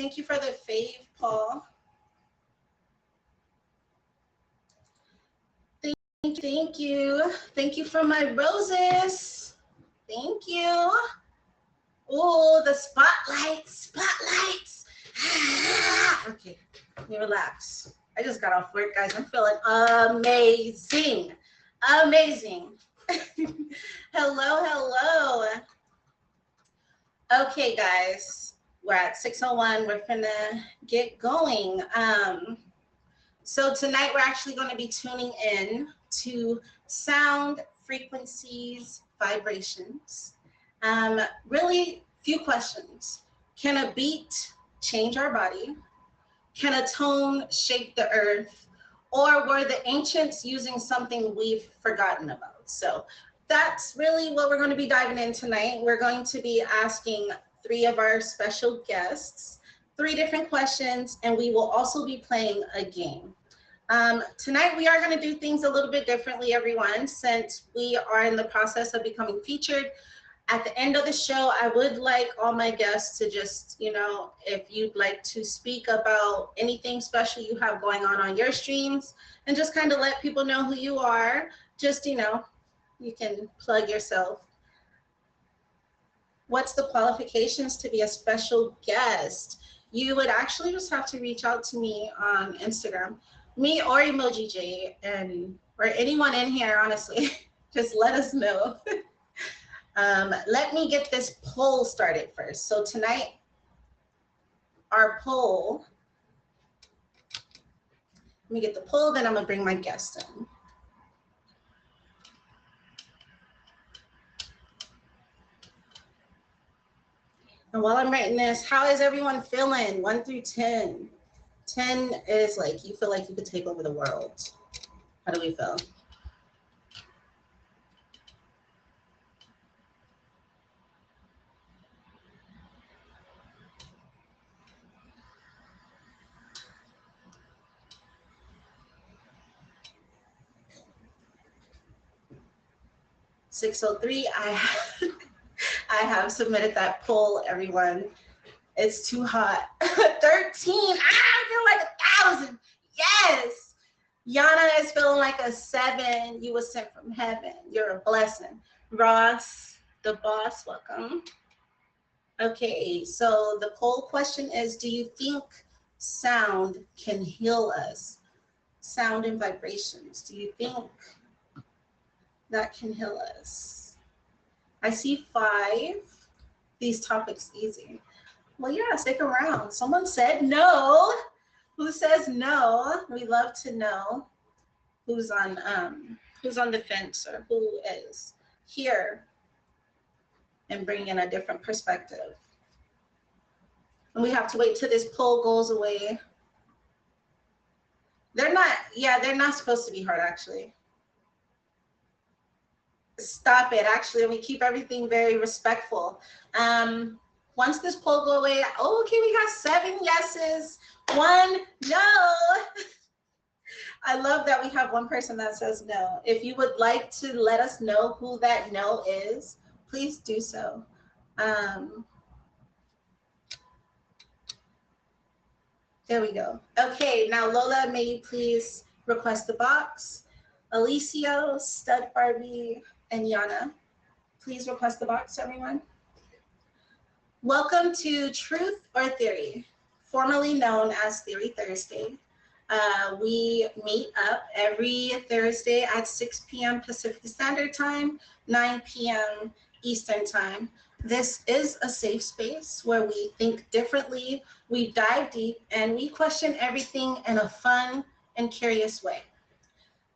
Thank you for the fave, Paul. Thank you. Thank you for my roses. Thank you. Oh, the spotlights. Okay, let me relax. I just got off work, guys. I'm feeling amazing. Amazing. Hello. Okay, guys. We're at 6:01. We're finna get going. So tonight we're actually going to be tuning in to sound, frequencies, vibrations. Really few questions. Can a beat change our body? Can a tone shape the earth? Or were the ancients using something we've forgotten about? So that's really what we're going to be diving in tonight. We're going to be asking 3 of our special guests 3 different questions, and we will also be playing a game. Tonight we are going to do things a little bit differently, everyone, since we are in the process of becoming featured. At the end of the show, I would like all my guests to just, if you'd like to speak about anything special you have going on your streams, and just kind of let people know who you are. Just, you can plug yourself. What's the qualifications to be a special guest? You would actually just have to reach out to me on Instagram, me or Emoji J, or anyone in here, honestly. Just let us know. Let me get this poll started first. So tonight, our poll, let me get the poll, then I'm gonna bring my guest in. And while I'm writing this, how is everyone feeling? 1 through 10. 10 is like, you feel like you could take over the world. How do we feel? (6:03). I have submitted that poll, everyone. It's too hot. 13. I feel like 1,000. Yes. Yana is feeling like a 7. You were sent from heaven. You're a blessing. Ross, the boss, welcome. Okay, so the poll question is, do you think sound can heal us? Sound and vibrations. Do you think that can heal us? I see 5. These topics easy. Well, yeah, stick around. Someone said no. Who says no? We love to know who's on the fence or who is here and bringing a different perspective. And we have to wait till this poll goes away. They're not supposed to be hard, actually. Stop it, actually, and we keep everything very respectful. Once this poll go away, okay, we got 7 yeses, 1 no. I love that we have 1 person that says no. If you would like to let us know who that no is, please do so. There we go. Okay, now Lola, may you please request the box? Alicio, Stud Barbie, and Yana, please request the box, everyone. Welcome to Truth or Theory, formerly known as Theory Thursday. We meet up every Thursday at 6 p.m. Pacific Standard Time, 9 p.m. Eastern Time. This is a safe space where we think differently, we dive deep, and we question everything in a fun and curious way.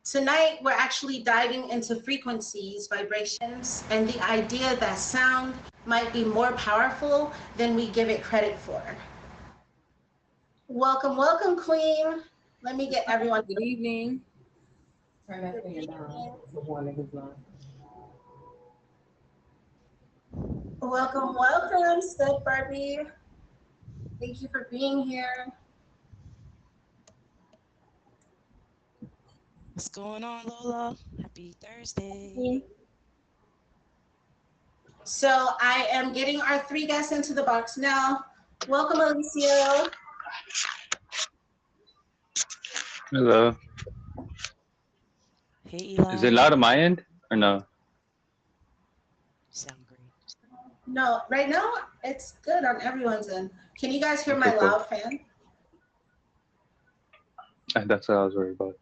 Tonight, we're actually diving into frequencies, vibrations, and the idea that sound might be more powerful than we give it credit for. Welcome, welcome, Queen. Let me get everyone. Good evening. Turn that thing down. Welcome, welcome, Stud Barbie. Thank you for being here. What's going on, Lola? Happy Thursday. So I am getting our 3 guests into the box now. Welcome, Alicia. Hello. Hey, Eli. Is it loud on my end or no? Sound great. No, right now it's good on everyone's end. Can you guys hear my Okay, cool. loud fan? That's what I was worried about.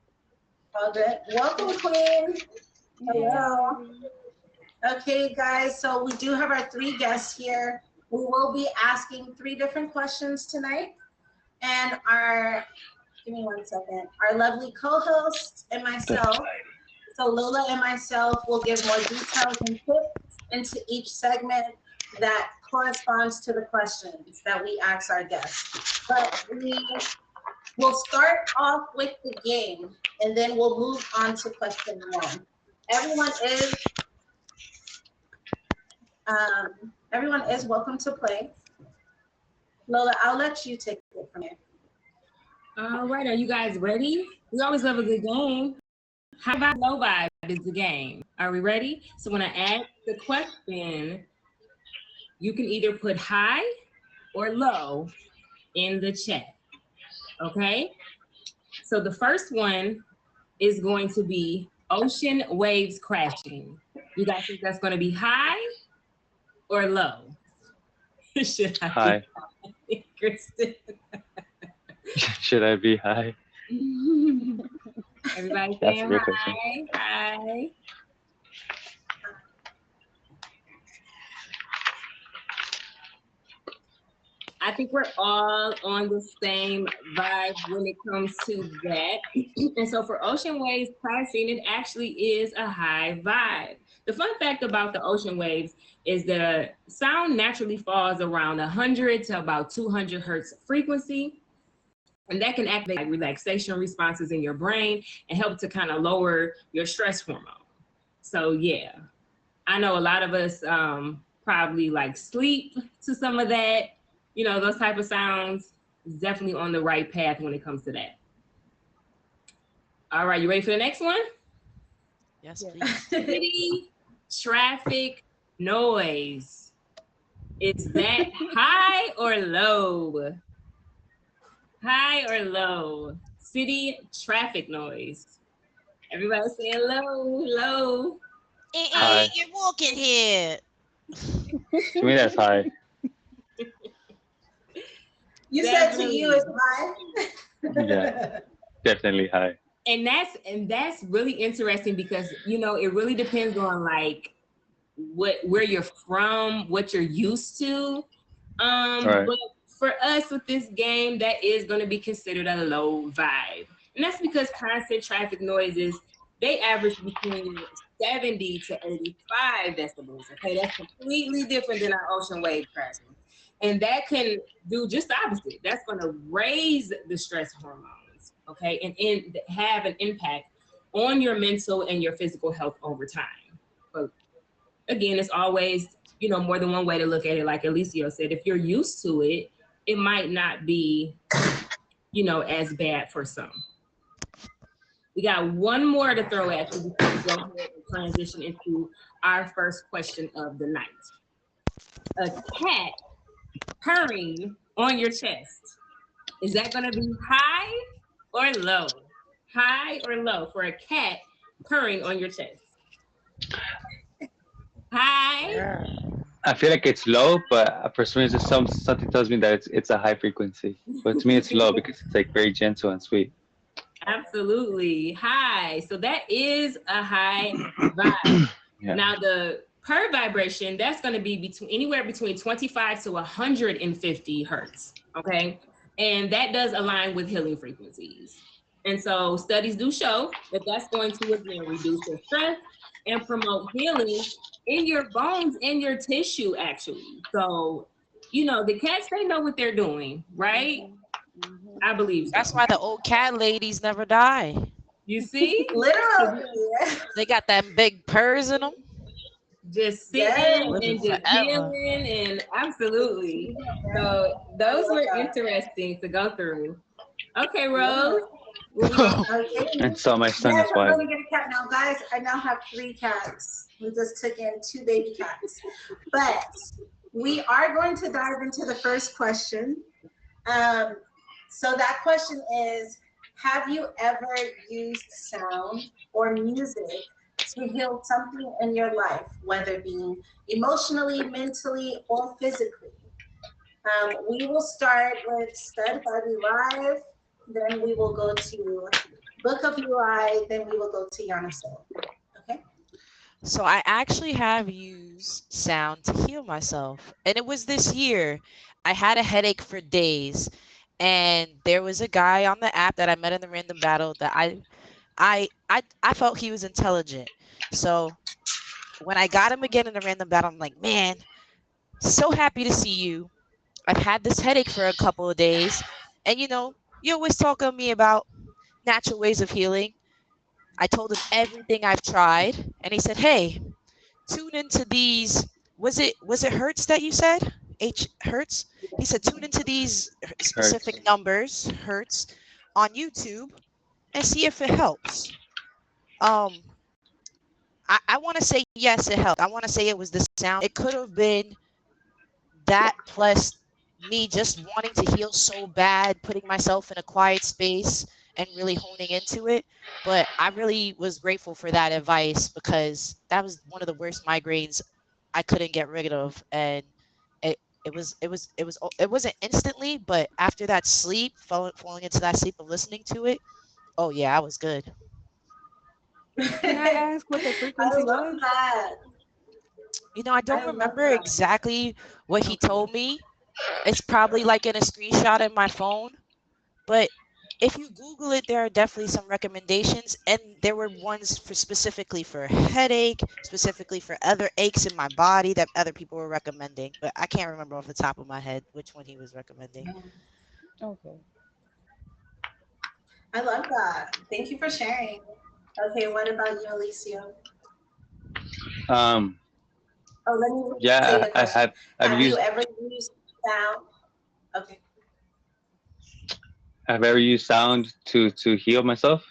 All good. Welcome, Queen. Hello. Okay, guys, so we do have our 3 guests here. We will be asking 3 different questions tonight. And give me 1 second, our lovely co-host and myself, so Lola and myself will give more details and tips into each segment that corresponds to the questions that we ask our guests. But we will start off with the game, and then we'll move on to question 1. Everyone is welcome to play. Lola, I'll let you take it from here. All right, are you guys ready? We always love a good game. High vibe, low vibe is the game. Are we ready? So when I ask the question, you can either put high or low in the chat, okay? So the first one is going to be ocean waves crashing. You guys think that's gonna be high or low? Should I Hi. be Kristen? Should I be high? Everybody That's a saying great question. hi, hi. I think we're all on the same vibe when it comes to that. And so for ocean waves crashing, it actually is a high vibe. The fun fact about the ocean waves is the sound naturally falls around 100 to about 200 hertz frequency. And that can activate relaxation responses in your brain and help to kind of lower your stress hormone. So yeah, I know a lot of us probably like sleep to some of that, you know, those type of sounds. Definitely on the right path when it comes to that. All right, you ready for the next one? Yes, please. City traffic noise. Is that high or low? High or low? City traffic noise. Everybody saying low, low. Hi. You're walking here. To me, that's high. You said to you it's high? Yeah. Definitely high. And that's really interesting because, you know, it really depends on like where you're from, what you're used to. Right. But for us with this game, that is going to be considered a low vibe. And that's because constant traffic noises, they average between 70 to 85 decibels. Okay, that's completely different than our ocean wave crashing. And that can do just the opposite. That's going to raise the stress hormones, okay, and have an impact on your mental and your physical health over time. But again, it's always, you know, more than one way to look at it. Like Alicia said, if you're used to it, it might not be, you know, as bad for some. We got one more to throw at you before we go ahead and transition into our first question of the night. A cat purring on your chest. Is that going to be high or low? High or low for a cat purring on your chest? High. I feel like it's low, but for some reason, something tells me that it's a high frequency. But to me, it's low because it's like very gentle and sweet. Absolutely. High. So that is a high vibe. Yeah. Now the per vibration, that's going to be anywhere between 25 to 150 hertz. Okay. And that does align with healing frequencies. And so studies do show that that's going to, again, reduce your stress and promote healing in your bones, in your tissue, actually. So, you know, the cats, they know what they're doing, right? I believe so. That's why the old cat ladies never die. You see? Literally. They got them big purrs in them. Just sitting Yes. and just Forever. chilling, and absolutely. So those were interesting to go through. Okay, Rose. Okay. And so my son Yes, is I'm wild. gonna get a cat now, guys. I now have 3 cats. We just took in 2 baby cats. But we are going to dive into the first question. Um, so that question is, have you ever used sound or music to heal something in your life, whether it be emotionally, mentally, or physically? We will start with Stud Barbie Live, then we will go to Book of UI, then we will go to Yana Soul. Okay? So I actually have used sound to heal myself. And it was this year. I had a headache for days. And there was a guy on the app that I met in the random battle that I felt he was intelligent. So when I got him again in the random battle, I'm like, man, so happy to see you. I've had this headache for a couple of days. And you always talk to me about natural ways of healing. I told him everything I've tried. And he said, hey, tune into these. Was it hertz that you said? Hertz? He said tune into these Hurts. specific numbers, hertz, on YouTube and see if it helps. Um, I want to say yes, it helped. I want to say it was the sound. It could have been that plus me just wanting to heal so bad, putting myself in a quiet space and really honing into it. But I really was grateful for that advice because that was one of the worst migraines I couldn't get rid of. And it wasn't instantly, but after that sleep, falling into that sleep of listening to it, oh yeah, I was good. Can I ask what the I frequency love was? that. I I don't love remember that. exactly what he Okay. told me. It's probably like in a screenshot in my phone. But if you Google it, there are definitely some recommendations, and there were ones for specifically for headache, specifically for other aches in my body that other people were recommending. But I can't remember off the top of my head which one he was recommending. Okay. I love that. Thank you for sharing. Okay, what about you, Alicia? Um, Oh, let me say yeah, the I question. have. I've Have you used. ever used sound? Okay. I've ever used sound to heal myself.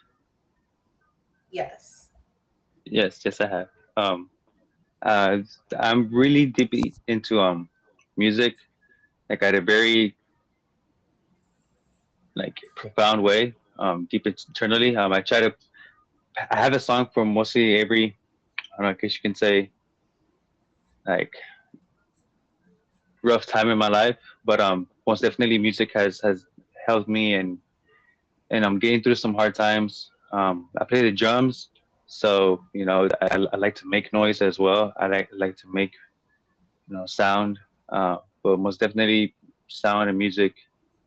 Yes. Yes, yes, I have. Uh, I'm really deep into music, like at a very like profound way, deep internally. I try to. I have a song for mostly every. I don't know. I guess you can say like rough time in my life, but most definitely music has helped me, and I'm getting through some hard times. I play the drums, so I like to make noise as well. I like to make sound, but most definitely sound and music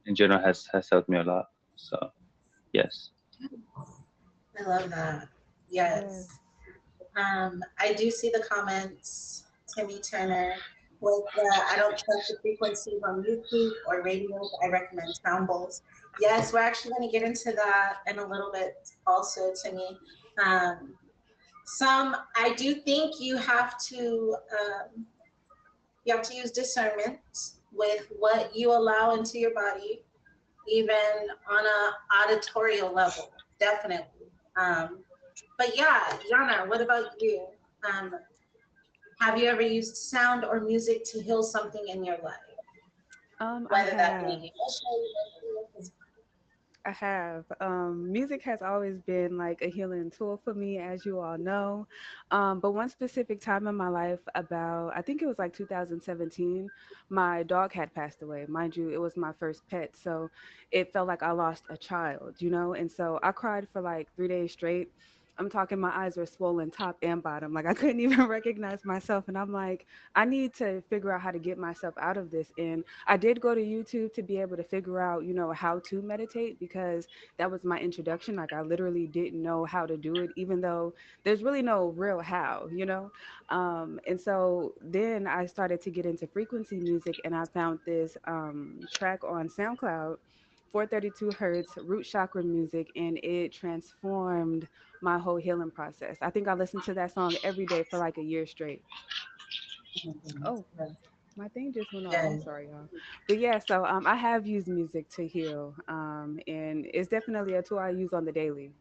in general has helped me a lot. So yes. I love that. Yes. Yes. I do see the comments, Timmy Turner, with the I don't trust the frequencies on YouTube or radios. I recommend sound bowls. Yes, we're actually going to get into that in a little bit also, Timmy. Um, I do think you have to use discernment with what you allow into your body, even on a auditorial level, definitely. But yeah, Yana, what about you? Um, have you ever used sound or music to heal something in your life, I whether that be have. emotionally, mentally, or physically? I have. Music has always been like a healing tool for me, as you all know. But one specific time in my life, about, I think it was like 2017, my dog had passed away. Mind you, it was my first pet. So it felt like I lost a child, you know? And so I cried for like 3 days straight. I'm talking, my eyes were swollen top and bottom. Like I couldn't even recognize myself. And I'm like, I need to figure out how to get myself out of this. And I did go to YouTube to be able to figure out, how to meditate because that was my introduction. Like I literally didn't know how to do it, even though there's really no real how. And so then I started to get into frequency music and I found this track on SoundCloud, 432 hertz root chakra music, and it transformed my whole healing process. I think I listened to that song every day for like a year straight. Oh, my thing just went off. I'm Yes. sorry, y'all. But yeah, so I have used music to heal, and it's definitely a tool I use on the daily.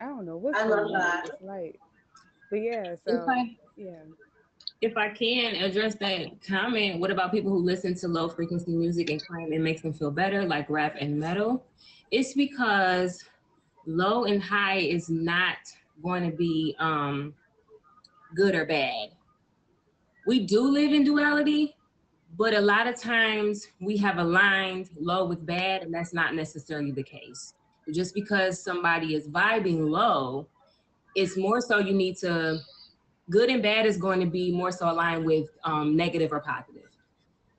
I don't know what's I love going on with that. this light, but yeah, It's so like yeah. If I can address that comment, what about people who listen to low frequency music and claim it makes them feel better, like rap and metal? It's because low and high is not going to be good or bad. We do live in duality, but a lot of times we have aligned low with bad, and that's not necessarily the case. Just because somebody is vibing low, it's more so you need to, good and bad is going to be more so aligned with negative or positive.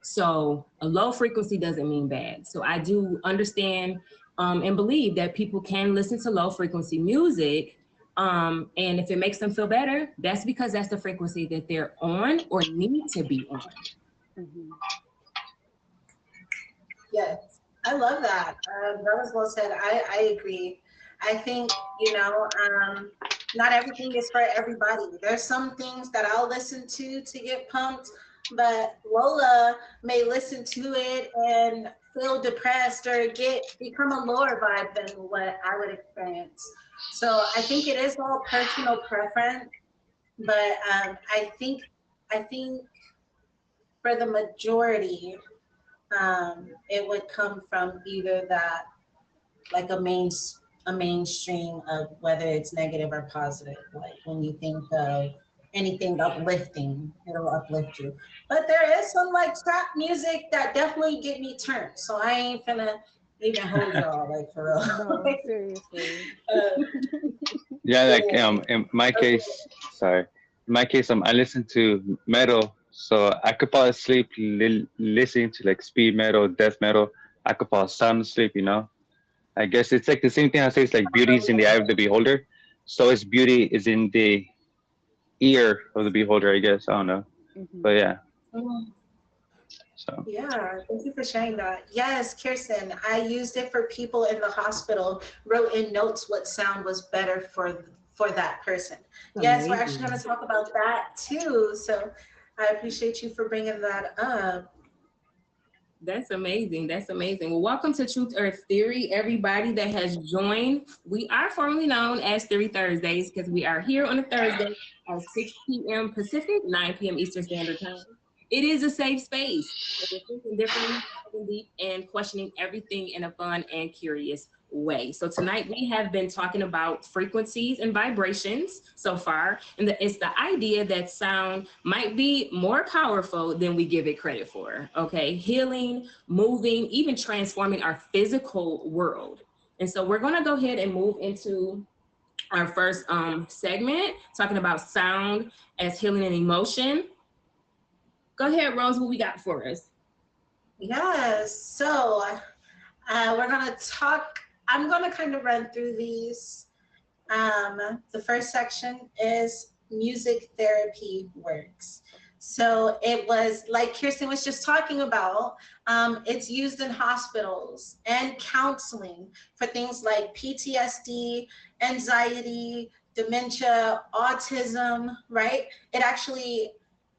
So a low frequency doesn't mean bad. So I do understand and believe that people can listen to low frequency music. And if it makes them feel better, that's because that's the frequency that they're on or need to be on. Mhm. Yes, I love that. That was well said. I agree. I think, not everything is for everybody. There's some things that I'll listen to get pumped, but Lola may listen to it and feel depressed or become a lower vibe than what I would experience. So I think it is all personal preference, but I think for the majority, it would come from either that, like a mainstream of whether it's negative or positive. Like when you think of anything uplifting, it'll uplift you. But there is some like trap music that definitely get me turned. So I ain't finna even hold y'all like for real. No, seriously. Yeah, like Yeah. in my case, sorry, in my case, I listen to metal, so I could fall asleep listening to like speed metal, death metal. I could fall sound asleep, you know. I guess it's like the same thing I say. It's like beauty is in the eye of the beholder. So it's beauty is in the ear of the beholder. I guess I don't know, but Mhm. yeah. Mhm. So Yeah, thank you for sharing that. Yes, Kirsten, I used it for people in the hospital, wrote in notes what sound was better for that person. Yes, we're actually going Amazing. to talk about that too. So I appreciate you for bringing that up. That's amazing. That's amazing. Well, welcome to Truth Earth Theory, everybody that has joined. We are formerly known as Theory Thursdays because we are here on a Thursday at 6 p.m. Pacific, 9 p.m. Eastern Standard Time. It is a safe space. So we're thinking differently, diving deep, and questioning everything in a fun and curious way. So tonight we have been talking about frequencies and vibrations so far, and it's the idea that sound might be more powerful than we give it credit for. Okay, healing, moving, even transforming our physical world. And so we're going to go ahead and move into our first segment, talking about sound as healing and emotion. Go ahead, Rose, what we got for us? Yes, so we're going to talk, I'm going to kind of run through these. The first section is music therapy works. So it was like Kirsten was just talking about, it's used in hospitals and counseling for things like PTSD, anxiety, dementia, autism, right?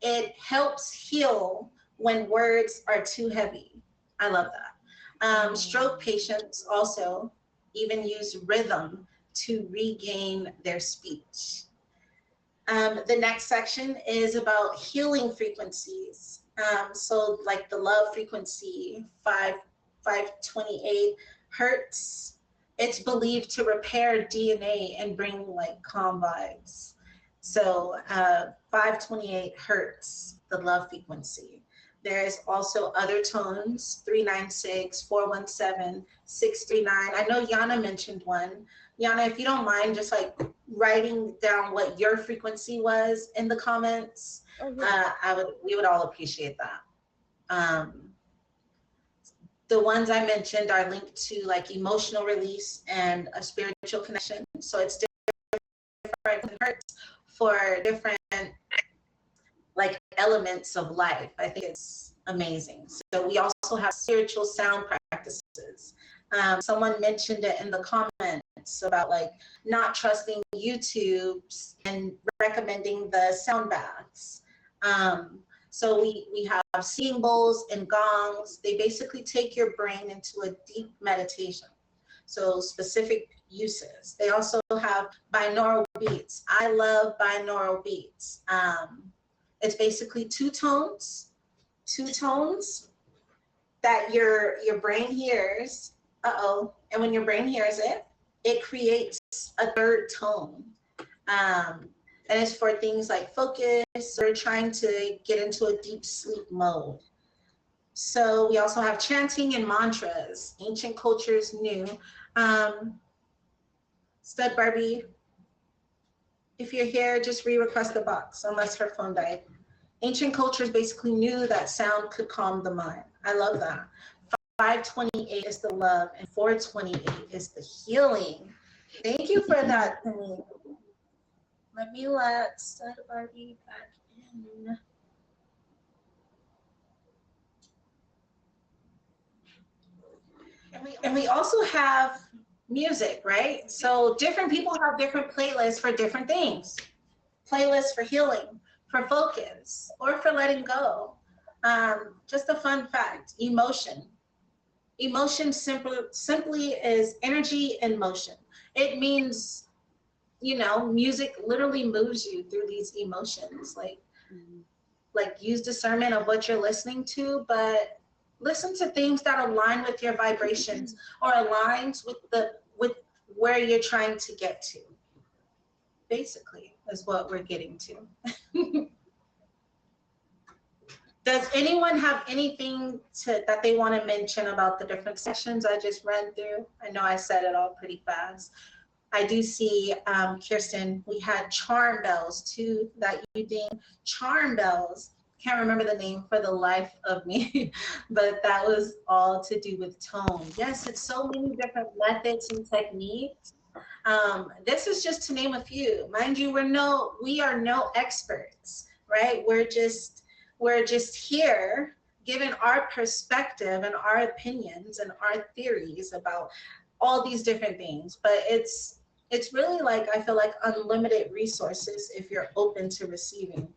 It helps heal when words are too heavy. I love that. Stroke patients also even use rhythm to regain their speech. The next section is about healing frequencies. So like the love frequency, 528 hertz, it's believed to repair DNA and bring like calm vibes. So 528 hertz, the love frequency. There's also other tones, 396, 417, 639. I know Yana mentioned one. Yana, if you don't mind just like writing down what your frequency was in the comments, Oh yeah. we would all appreciate that. The ones I mentioned are linked to like emotional release and a spiritual connection. So it's different hertz for different like elements of life. I think it's amazing. So we also have spiritual sound practices. Someone mentioned it in the comments about like not trusting YouTube and recommending the sound baths. So we have singing bowls and gongs. They basically take your brain into a deep meditation. So specific uses. They also have binaural beats. I love binaural beats. It's basically two tones that your brain hears. And when your brain hears it, it creates a third tone. And it's for things like focus or trying to get into a deep sleep mode. So we also have chanting and mantras. Ancient cultures knew. Stud Barbie, if you're here, just re-request the box, unless her phone died. Ancient cultures basically knew that sound could calm the mind. I love that. 528 is the love, and 428 is the healing. Thank you for that, Penny. Let me let Stud Barbie back in. And we also have music, right? So different people have different playlists for different things. Playlists for healing, for focus, or for letting go. Just a fun fact, emotion. Emotion simply is energy in motion. It means, you know, music literally moves you through these emotions. Like use discernment of what you're listening to, but listen to things that align with your vibrations or aligns with where you're trying to get to. Basically, is what we're getting to. Does anyone have anything that they want to mention about the different sections I just ran through? I know I said it all pretty fast. I do see, Kirsten, we had charm bells too that you ding. Charm bells. Can't remember the name for the life of me, but that was all to do with tone. Yes, it's so many different methods and techniques. This is just to name a few. Mind you, we are no experts, right? We're just here giving our perspective and our opinions and our theories about all these different things. But it's really like, I feel like unlimited resources if you're open to receiving.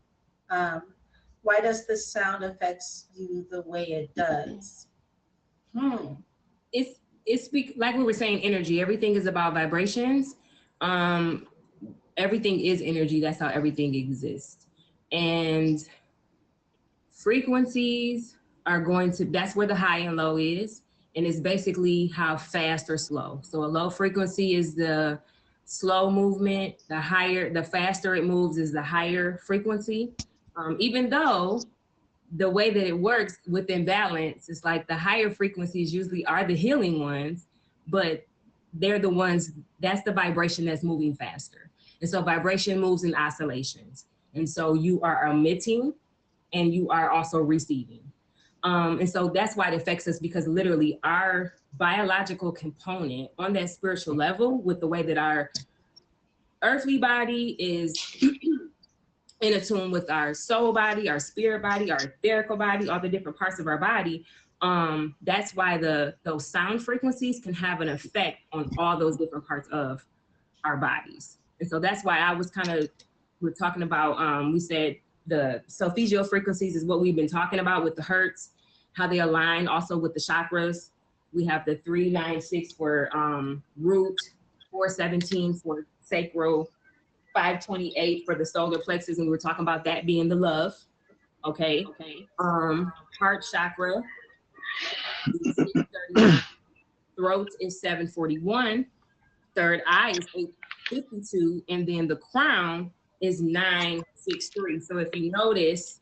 Why does this sound affects you the way it does? It's like we were saying, energy. Everything is about vibrations. Everything is energy. That's how everything exists. And frequencies are that's where the high and low is. And it's basically how fast or slow. So a low frequency is the slow movement. The faster it moves is the higher frequency. Even though the way that it works within balance, it's like the higher frequencies usually are the healing ones, but they're the ones, that's the vibration that's moving faster. And so vibration moves in oscillations. And so you are emitting and you are also receiving. And so that's why it affects us, because literally our biological component on that spiritual level, with the way that our earthly body is in a tune with our soul body, our spirit body, our etherical body, all the different parts of our body. That's why those sound frequencies can have an effect on all those different parts of our bodies. And so that's why we're talking about, we said the solfeggio frequencies is what we've been talking about with the hertz, how they align also with the chakras. We have the 396 for root, 417 for sacral, 528 for the solar plexus, and we were talking about that being the love. Okay. Heart chakra, throat is 741, third eye is 852, and then the crown is 963. So if you notice,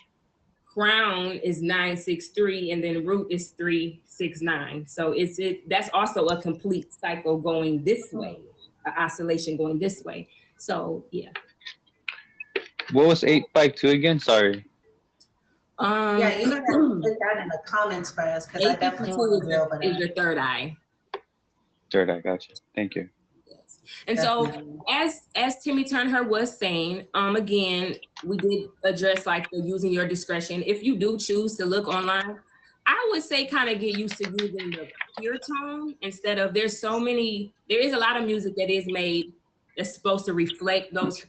crown is 963, and then root is 369. So that's also a complete cycle going this way, an oscillation going this way. So yeah. What was 852 again? Sorry. Yeah, you can put that in the comments for us, because I definitely want to know. Is your third eye. Third eye, gotcha. Thank you. Yes. And so as Timmy Turner was saying, again, we did address like the using your discretion. If you do choose to look online, I would say kind of get used to using the pure tone instead of, there is a lot of music that is made that's supposed to reflect those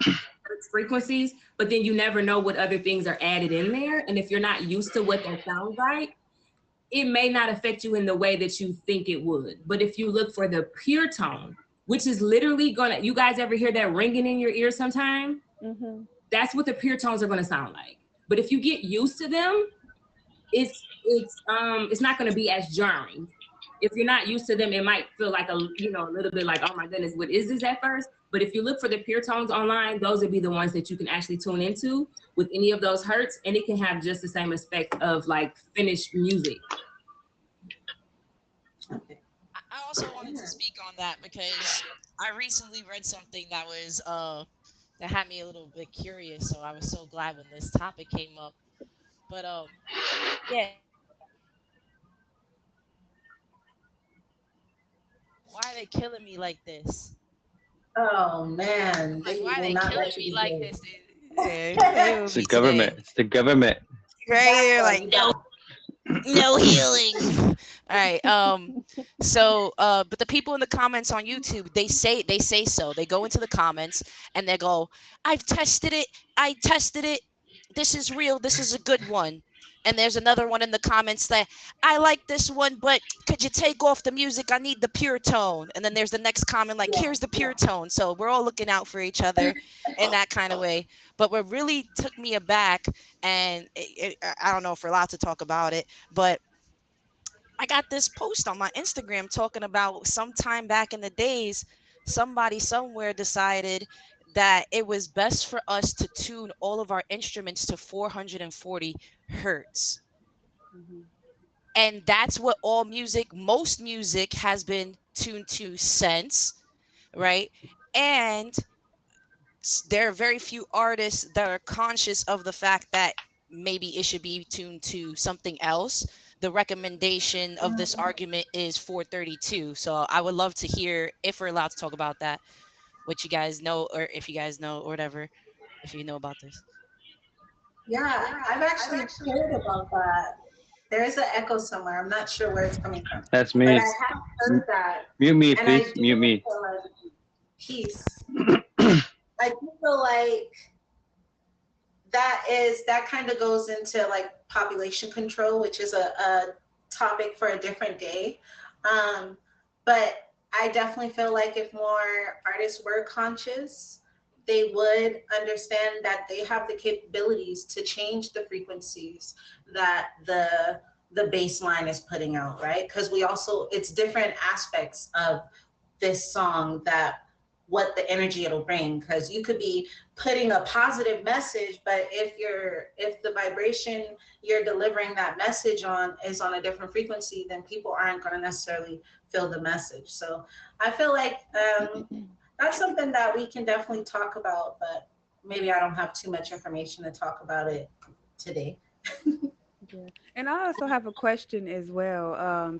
frequencies, but then you never know what other things are added in there. And if you're not used to what that sounds like, it may not affect you in the way that you think it would. But if you look for the pure tone, which is literally gonna, you guys ever hear that ringing in your ear sometime? Mm-hmm. That's what the pure tones are gonna sound like. But if you get used to them, it's not going to be as jarring. If you're not used to them, it might feel like a little bit like, oh my goodness, what is this at first? But if you look for the pure tones online, those would be the ones that you can actually tune into with any of those hertz, and it can have just the same effect of like finished music. Okay. I also wanted to speak on that because I recently read something that was that had me a little bit curious. So I was so glad when this topic came up. But yeah, why are they killing me like this? Oh man, Like, they why are will they not killing let me you like behave. this? They It's with the me government. today. It's the government. Right here, Exactly, like you no, got no healing. All right. So but the people in the comments on YouTube, they say so. They go into the comments and they go, I've tested it. I tested it. This is real. This is a good one. And there's another one in the comments that I like this one, but could you take off the music? I need the pure tone. And then there's the next comment like, yeah, here's the pure tone. So we're all looking out for each other in that kind of way. But what really took me aback, and I don't know if we're allowed to talk about it, but I got this post on my Instagram talking about sometime back in the days, somebody somewhere decided that it was best for us to tune all of our instruments to 440 hertz. Mhm. And that's what most music has been tuned to since, right? And there are very few artists that are conscious of the fact that maybe it should be tuned to something else. The recommendation of this argument is 432. So I would love to hear, if we're allowed to talk about that, what you guys know, or if you guys know, or whatever, if you know about this. yeah. I've actually heard about that. There is an echo somewhere. I'm not sure where it's coming from, That's but I me. have heard that, Mute me, and I please. do Mute me. feel like peace. I do feel like that kind of goes into like population control, which is a topic for a different day. But I definitely feel like if more artists were conscious, they would understand that they have the capabilities to change the frequencies that the bass line is putting out, right? Because it's different aspects of this song that what the energy it'll bring, because you could be putting a positive message, but if the vibration you're delivering that message on is on a different frequency, then people aren't going to necessarily feel the message. So I feel like that's something that we can definitely talk about, but maybe I don't have too much information to talk about it today. Yeah. And I also have a question as well,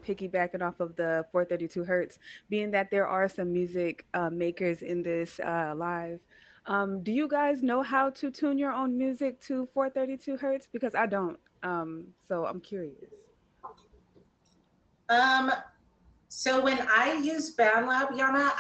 piggybacking off of the 432 hertz, being that there are some music makers in this live. Do you guys know how to tune your own music to 432 hertz? Because I don't. So I'm curious. Um, So when I use BandLab, Yana,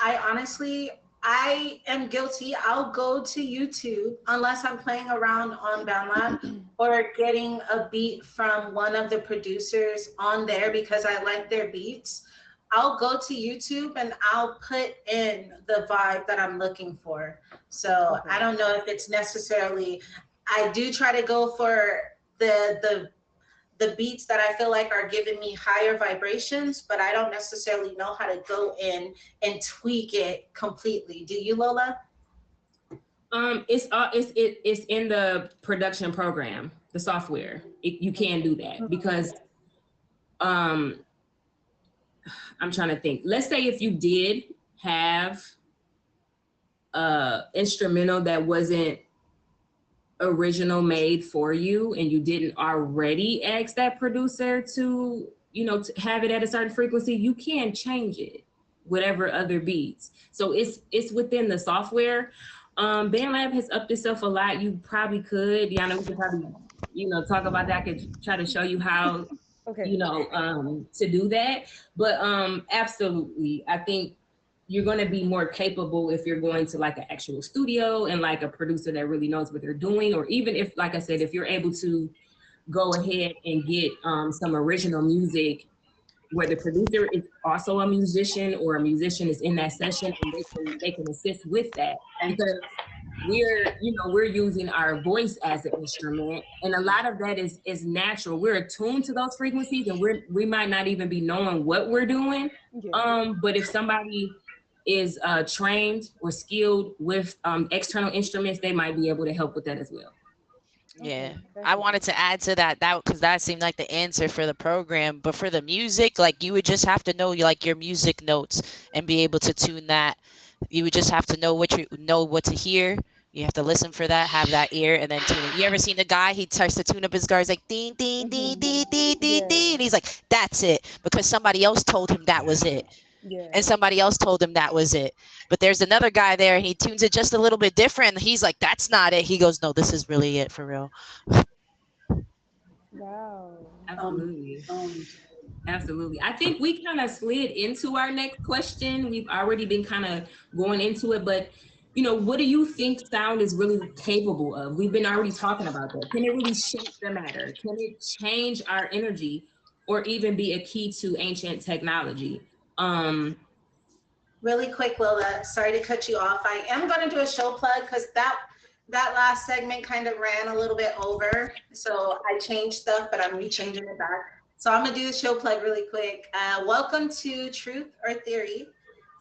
I am guilty. I'll go to YouTube unless I'm playing around on BandLab or getting a beat from one of the producers on there because I like their beats. I'll go to YouTube and I'll put in the vibe that I'm looking for. So I Okay. don't know if it's necessarily, I do try to go for the beats that I feel like are giving me higher vibrations, but I don't necessarily know how to go in and tweak it completely. Do you, Lola? It's in the production program, the software. You can do that because um, I'm trying to think. Let's say if you did have a instrumental that wasn't original made for you and you didn't already ask that producer to to have it at a certain frequency, you can change it whatever other beats. So it's within the software. BandLab has upped itself a lot. You probably could, we could probably talk about that. I could try to show you how Okay. to do that. But absolutely, I think you're going to be more capable if you're going to like an actual studio and like a producer that really knows what they're doing, or even if, like I said, if you're able to go ahead and get some original music where the producer is also a musician or a musician is in that session and they can assist with that. Because we're using our voice as an instrument, and a lot of that is natural. We're attuned to those frequencies, and we might not even be knowing what we're doing. Yeah. But if somebody is trained or skilled with external instruments, they might be able to help with that as well. Yeah. Okay. I That's wanted interesting. to add to that because that seemed like the answer for the program. But for the music, like you would just have to know like your music notes and be able to tune that. You would just have to know what to hear. You have to listen for that, have that ear, and then tune it. You ever seen the guy? He starts to tune up his guitars like ding ding ding Hmm. ding ding ding ding, Yeah. and he's like, "That's it," because somebody else told him that was it, Yeah. and somebody else told him that was it. But there's another guy there, and he tunes it just a little bit different. And he's like, "That's not it." He goes, "No, this is really it for real." Wow. Absolutely. Absolutely. I think we kind of slid into our next question. We've already been kind of going into it, but what do you think sound is really capable of? We've been already talking about that. Can it really shape the matter? Can it change our energy or even be a key to ancient technology? Um, Really quick, Lola, sorry to cut you off. I am going to do a show plug because that last segment kind of ran a little bit over. So I changed stuff, but I'm rechanging it back. So I'm going to do the show plug really quick. Welcome to Truth or Theory,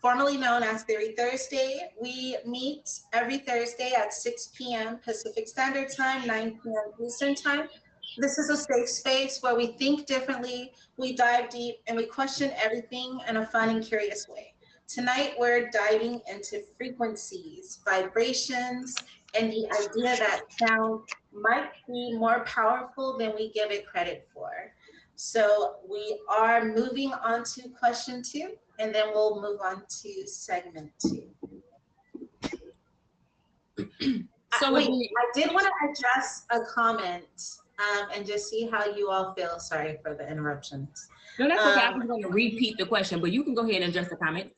formerly known as Theory Thursday. We meet every Thursday at 6 p.m. Pacific Standard Time, 9 p.m. Eastern Time. This is a safe space where we think differently, we dive deep, and we question everything in a fun and curious way. Tonight, we're diving into frequencies, vibrations, and the idea that sound might be more powerful than we give it credit for. So, we are moving on to question two, and then we'll move on to segment two. so Wait, again, I did want to address a comment and just see how you all feel. Sorry for the interruptions. no, that's okay. I Um, was going to repeat the question, but you can go ahead and address the comment.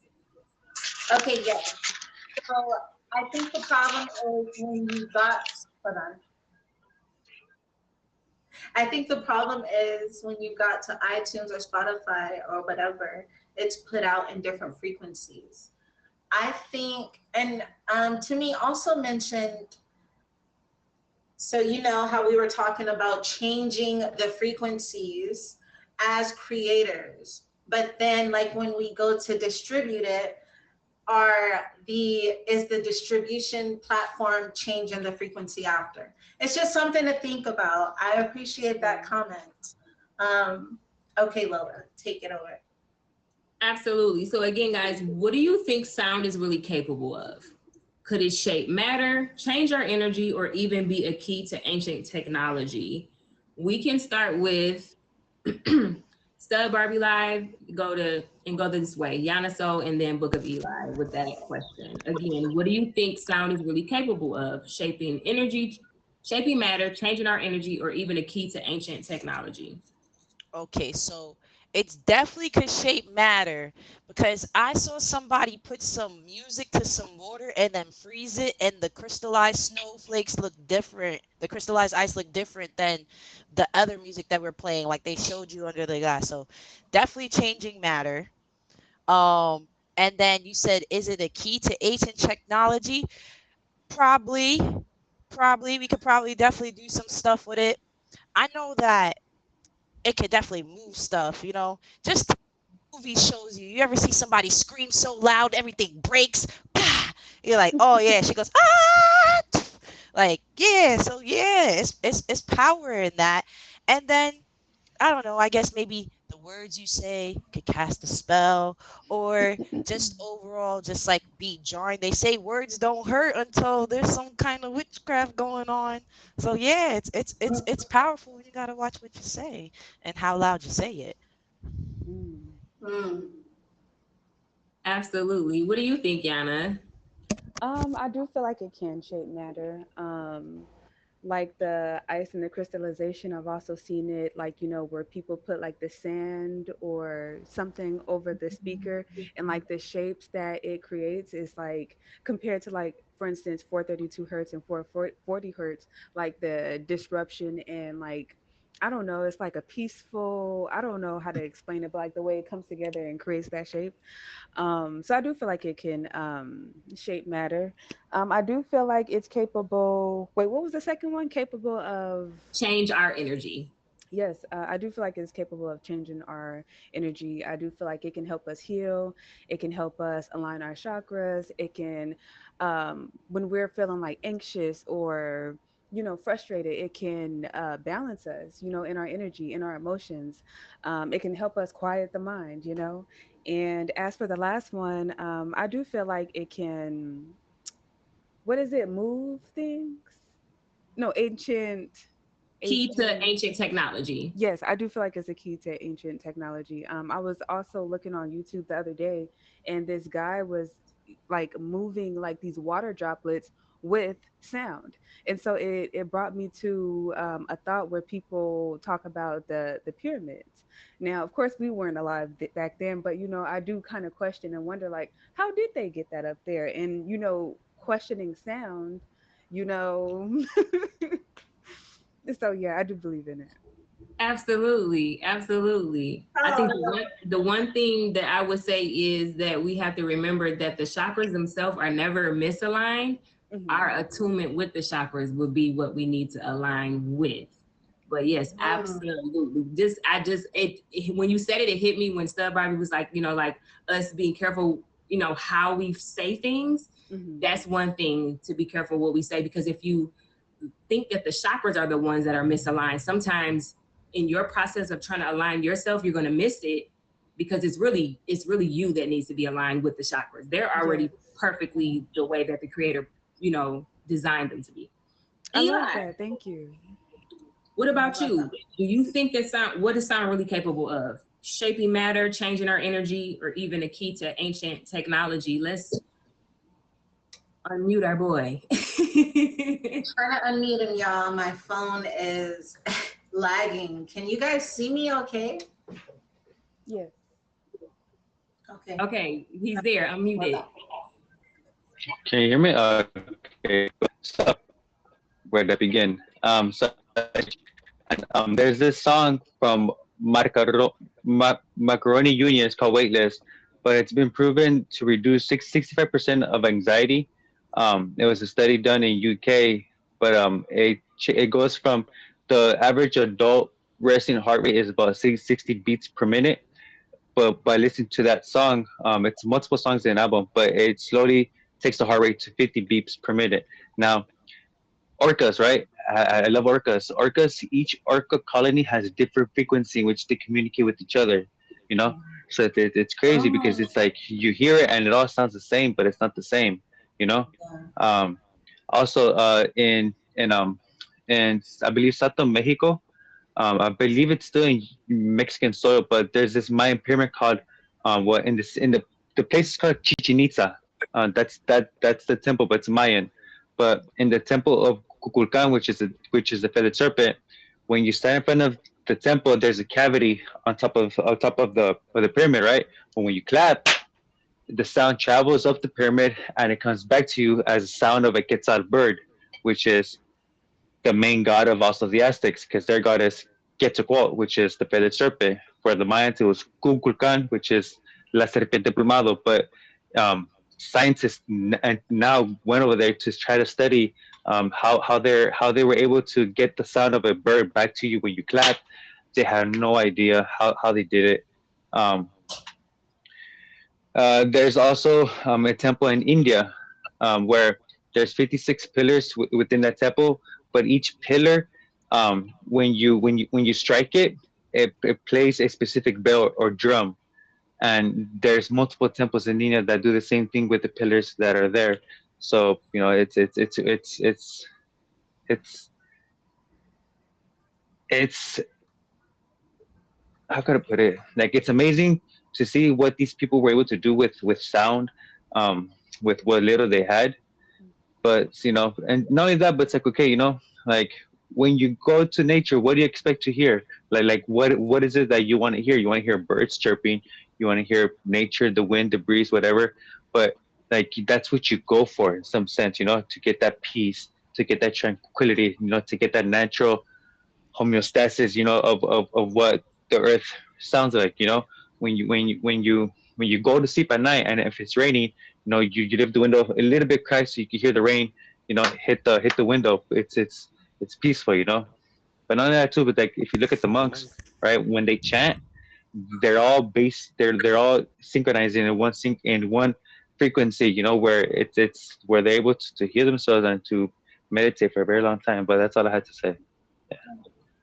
okay, yes. So I think the problem is when you got, hold on. I think the problem is when you got to iTunes or Spotify or whatever, it's put out in different frequencies. I think, and to me also mentioned, so you know how we were talking about changing the frequencies as creators, but then like when we go to distribute it, is the distribution platform changing the frequency after? It's just something to think about. I appreciate that Yeah. comment. Um, okay, Lola, take it over. Absolutely. So again, guys, what do you think sound is really capable of? Could it shape matter, change our energy, or even be a key to ancient technology? We can start with Stud Barbie Live, go this way. Yana Soul and then Book of Eli with that question. Again, what do you think sound is really capable of? Shaping energy, shaping matter, changing our energy, or even a key to ancient technology? Okay, so it's definitely could shape matter because I saw somebody put some music to some water and then freeze it, and the crystallized snowflakes look different. The crystallized ice look different than the other music that we're playing, like they showed you under the glass. So definitely changing matter. Um, and then you said, is it a key to ancient technology? Probably, probably. We could probably definitely do some stuff with it. I know that it could definitely move stuff, just movie shows you. You ever see somebody scream so loud everything breaks? Pah! You're like, oh yeah. She goes, ah, like yeah. So yeah, it's power in that. And then I don't know. I guess maybe the words you say could cast a spell, or just overall, just like be jarring. They say words don't hurt until there's some kind of witchcraft going on. So yeah, it's powerful. You gotta watch what you say and how loud you say it. Mm. Mm. Absolutely. What do you think, Yana? I do feel like it can shape matter. Like the ice and the crystallization, I've also seen it like, where people put like the sand or something over the speaker, and like the shapes that it creates is like compared to like, for instance, 432 hertz and 440 hertz, like the disruption and like I don't know, it's like a peaceful, I don't know how to explain it, but like the way it comes together and creates that shape. So I do feel like it can shape matter. I do feel like it's capable. Wait, what was the second one? Capable of. Change our energy. Yes, I do feel like it's capable of changing our energy. I do feel like it can help us heal. It can help us align our chakras. It can, when we're feeling like anxious or, frustrated, it can balance us, in our energy, in our emotions. It can help us quiet the mind. And as for the last one, I do feel like it can, what is it, move things? No, Key to ancient. ancient technology. Yes, I do feel like it's a key to ancient technology. I was also looking on YouTube the other day, and this guy was like moving like these water droplets with sound, and so it brought me to a thought where people talk about the pyramids. Now, of course, we weren't alive back then, but I do kind of question and wonder like, how did they get that up there? And questioning sound, you know. So yeah, I do believe in it. Absolutely, absolutely. I think the one thing that I would say is that we have to remember that the chakras themselves are never misaligned. Mhm. Our attunement with the chakras would be what we need to align with. But yes, absolutely. When you said it, it hit me when Stud Barbie was like, like us being careful, how we say things. Mhm. That's one thing to be careful what we say, because if you think that the chakras are the ones that are misaligned, sometimes in your process of trying to align yourself, you're going to miss it, because it's really you that needs to be aligned with the chakras. They're Yes. already perfectly the way that the creator, designed them to be. I Eli, love that. Thank you. what about you? Do you think what is sound really capable of? Shaping matter, changing our energy, or even a key to ancient technology? Let's unmute our boy. Trying to unmute him, y'all. My phone is lagging. Can you guys see me okay? Yes. Okay. Okay, he's there. Unmuted. Can you hear me? Okay. So where to begin? There's this song from Macaroni Union. It's called Weightless, but it's been proven to reduce 65% of anxiety. It was a study done in UK, but it goes from the average adult resting heart rate is about 60 beats per minute. But by listening to that song, it's multiple songs in an album, but it slowly takes the heart rate to 50 beats per minute. Now, orcas, right? I love orcas. Orcas, each orca colony has a different frequency in which they communicate with each other, you know? So it's crazy because Oh, it's like you hear it and it all sounds the same, but it's not the same, you know? yeah. Um, Also, in I believe Sato, Mexico, I believe it's still in Mexican soil, but there's this Mayan pyramid called, the place is called Chichen Itza. That's the temple, but it's Mayan. But in the temple of Kukulkan, which is the feathered serpent, when you stand in front of the temple, there's a cavity on top of the pyramid, right? But when you clap, the sound travels up the pyramid and it comes back to you as a sound of a quetzal bird, which is the main god of also the Aztecs, because their god is Quetzalcoatl, which is the feathered serpent. For the Mayans, it was Kukulkan, which is La Serpiente Plumado. But scientists and now went over there to try to study how they were able to get the sound of a bird back to you when you clap. They had no idea how they did it. Um, there's also a temple in India where there's 56 pillars within that temple, but each pillar, when you strike it, it plays a specific bell or drum. And there's multiple temples in India that do the same thing with the pillars that are there. So it's it's how could I put it? Like it's amazing to see what these people were able to do with sound, um, with what little they had. But and not only that, but it's like okay, like when you go to nature, what do you expect to hear? Like what is it that you want to hear? You want to hear birds chirping, you want to hear nature, the wind, the breeze, whatever. But like that's what you go for in some sense, to get that peace, to get that tranquility, to get that natural homeostasis, of what the earth sounds like. When you go to sleep at night, and if it's raining, you leave the window a little bit cracked so you can hear the rain, hit the window. It's peaceful. But not only that too, but like if you look at the monks, right, when they chant, they're all synchronizing in one frequency, where where they're able to heal themselves and to meditate for a very long time. But that's all I had to say. Yeah.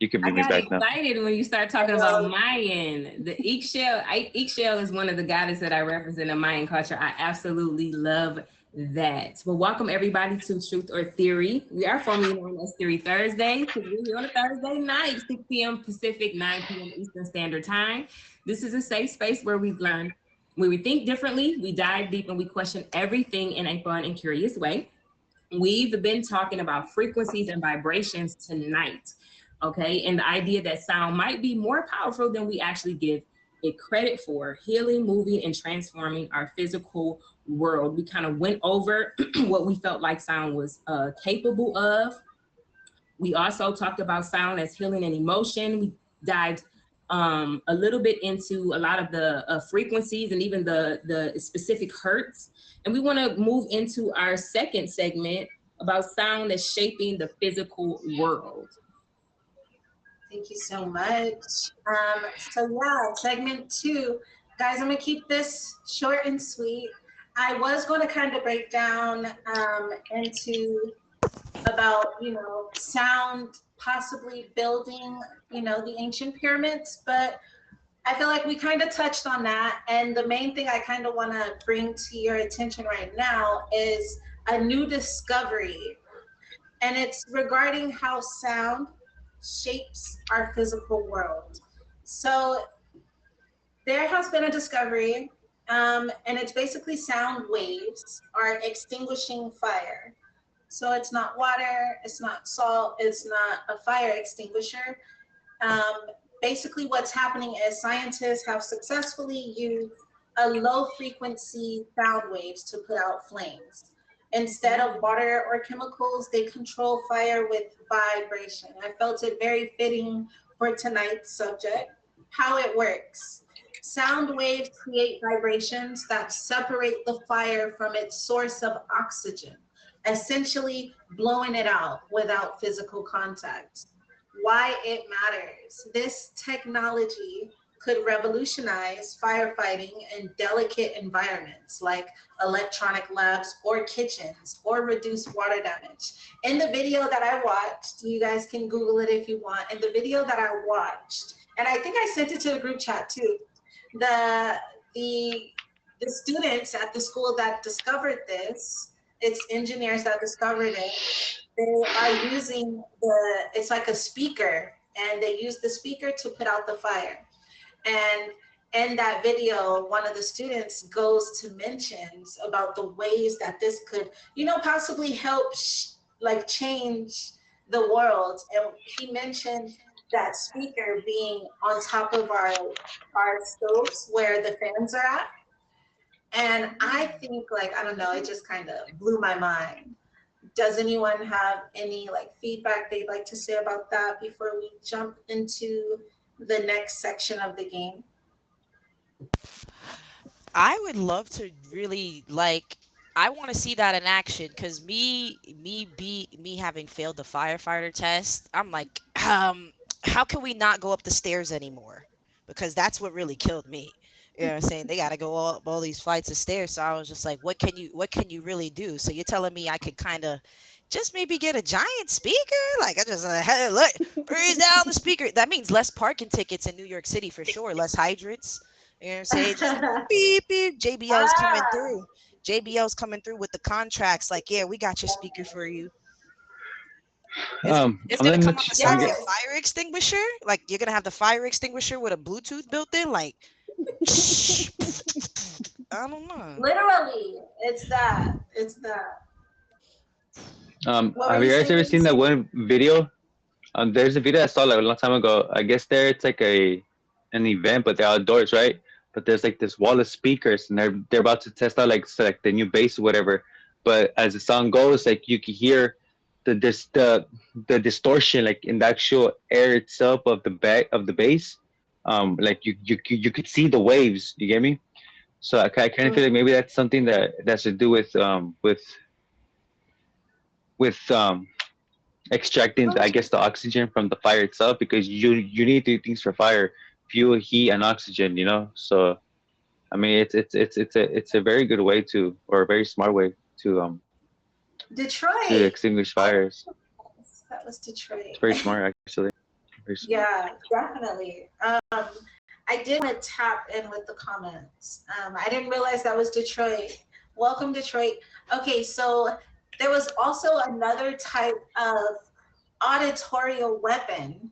You can I bring me got back now. excited when you start talking about Mayan. The Ixchel is one of the goddesses that I reference in the Mayan culture. I absolutely love that. Well, welcome everybody to Truth or Theory. We are formally known as Theory Thursday because we're here on a Thursday night, 6 p.m. Pacific, 9 p.m. Eastern Standard Time. This is a safe space where we learn, where we think differently, we dive deep, and we question everything in a fun and curious way. We've been talking about frequencies and vibrations tonight. Okay, and the idea that sound might be more powerful than we actually give it credit for, healing, moving, and transforming our physical world. We kind of went over what we felt like sound was capable of. We also talked about sound as healing and emotion. We dived a little bit into a lot of the frequencies and even the specific hertz. And we want to move into our second segment about sound as shaping the physical world. Thank you so much. So yeah, segment 2. Guys, I'm gonna keep this short and sweet. I was gonna kind of break down into about, sound possibly building, the ancient pyramids, but I feel like we kind of touched on that. And the main thing I kind of want to bring to your attention right now is a new discovery. And it's regarding how sound shapes our physical world. So there has been a discovery, and it's basically sound waves are extinguishing fire. So it's not water, it's not salt, it's not a fire extinguisher. Basically what's happening is scientists have successfully used a low frequency sound waves to put out flames. Instead of water or chemicals, they control fire with vibration. I felt it very fitting for tonight's subject, how it works. Sound waves create vibrations that separate the fire from its source of oxygen, essentially blowing it out without physical contact. Why it matters. This technology could revolutionize firefighting in delicate environments like electronic labs or kitchens, or reduce water damage. In the video that I watched, you guys can Google it if you want, in the video that I watched, and I think I sent it to the group chat too, the students at the school that discovered this, it's engineers that discovered it, they are using it's like a speaker, and they use the speaker to put out the fire. And in that video, one of the students goes to mentions about the ways that this could, possibly help change the world. And he mentioned that speaker being on top of our stoves where the fans are at. And I think, I don't know, it just kind of blew my mind. Does anyone have any feedback they'd like to say about that before we jump into the next section of the game? I would love to really I want to see that in action, because me having failed the firefighter test, I'm like, how can we not go up the stairs anymore? Because that's what really killed me. You know what I'm saying? They got to go up all these flights of stairs. So I was just like, what can you really do? So you're telling me I could kind of just maybe get a giant speaker? I just hey, look, breeze down the speaker. That means less parking tickets in New York City for sure, less hydrants. You know what I'm saying? Just beep beep. JBL's coming through. JBL's coming through with the contracts. Yeah, we got your speaker for you. It's gonna come on the side of your fire extinguisher. You're gonna have the fire extinguisher with a Bluetooth built in. I don't know. Literally, it's that. Have you guys ever seen that one video? There's a video I saw a long time ago. I guess it's an event, but they're outdoors, right? But there's this wall of speakers, and they're about to test out the new bass or whatever. But as the song goes, you can hear the distortion, like in the actual air itself of the back of the bass, like you could see the waves. You get me? So I kind of feel like maybe that's something that's to do with extracting, I guess, the oxygen from the fire itself, because you need three things for fire: fuel, heat, and oxygen. You know, so I mean, it's a very good way to, or a very smart way to Detroit. extinguish fires. That was Detroit. It's very smart, actually. Very smart. Yeah, definitely. I did want to tap in with the comments. I didn't realize that was Detroit. Welcome, Detroit. Okay, so there was also another type of auditorial weapon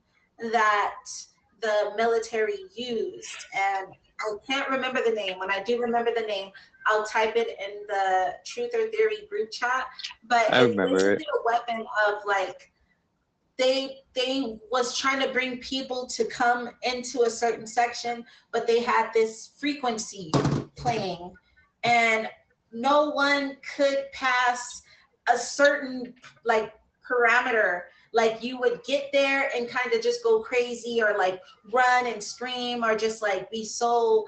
that the military used, and I can't remember the name. When I do remember the name, I'll type it in the Truth or Theory group chat. But I it's remember it. basically a weapon of like, they was trying to bring people to come into a certain section, but they had this frequency playing, and no one could pass a certain like parameter. Like you would get there and kind of just go crazy, or like run and scream, or just like be so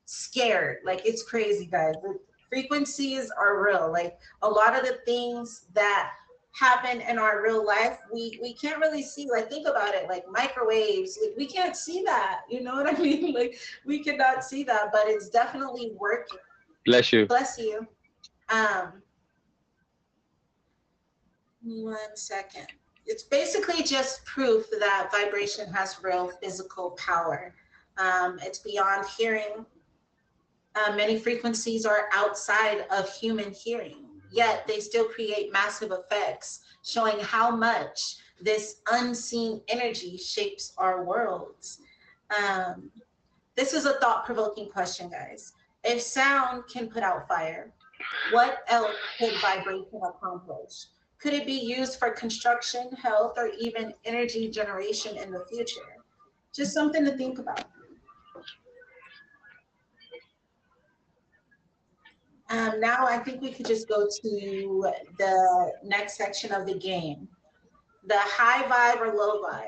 scared. Like it's crazy, guys. The frequencies are real. Like a lot of the things that happen in our real life, we can't really see. Like think about it, like microwaves, like, we can't see that, you know what I mean? Like we cannot see that, but it's definitely working. Bless you. Bless you. 1 second. It's basically just proof that vibration has real physical power. It's beyond hearing. Many frequencies are outside of human hearing, yet they still create massive effects, showing how much this unseen energy shapes our worlds. This is a thought-provoking question, guys. If sound can put out fire, what else could vibration accomplish? Could it be used for construction, health, or even energy generation in the future? Just something to think about. Now I think we could just go to the next section of the game, the high vibe or low vibe.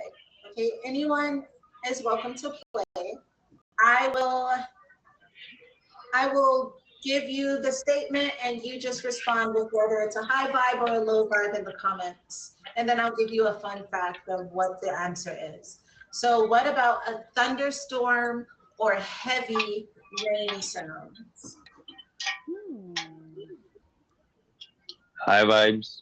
Okay, anyone is welcome to play. I will give you the statement and you just respond with whether it's a high vibe or a low vibe in the comments. And then I'll give you a fun fact of what the answer is. So what about a thunderstorm or heavy rain sounds? High vibes.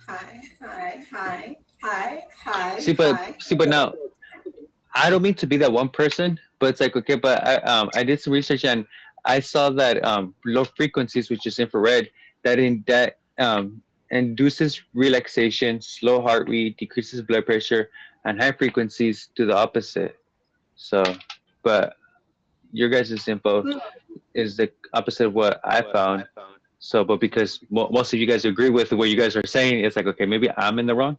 Hi. See, but now I don't mean to be that one person, but it's like, okay, but I did some research and I saw that low frequencies, which is infrared, that induces relaxation, slow heart rate, decreases blood pressure, and high frequencies do the opposite. So, but your guys' info is the opposite of what I found. So, but because most of you guys agree with what you guys are saying, it's like, okay, maybe I'm in the wrong.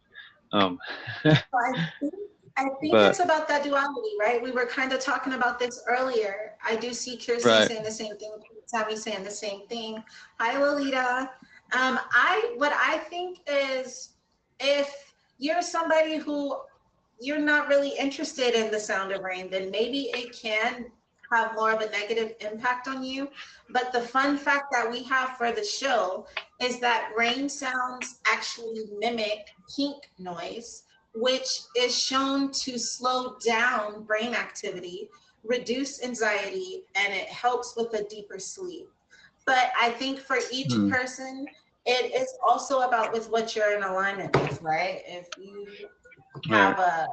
I think it's about that duality, right? We were kind of talking about this earlier. I do see Kirsten saying the same thing, Sammy saying the same thing. Hi, Lolita. What I think is, if you're somebody who you're not really interested in the sound of rain, then maybe it can have more of a negative impact on you. But the fun fact that we have for the show is that rain sounds actually mimic pink noise, which is shown to slow down brain activity, reduce anxiety, and it helps with a deeper sleep. But I think for each person, it is also about with what you're in alignment with, right? If you have a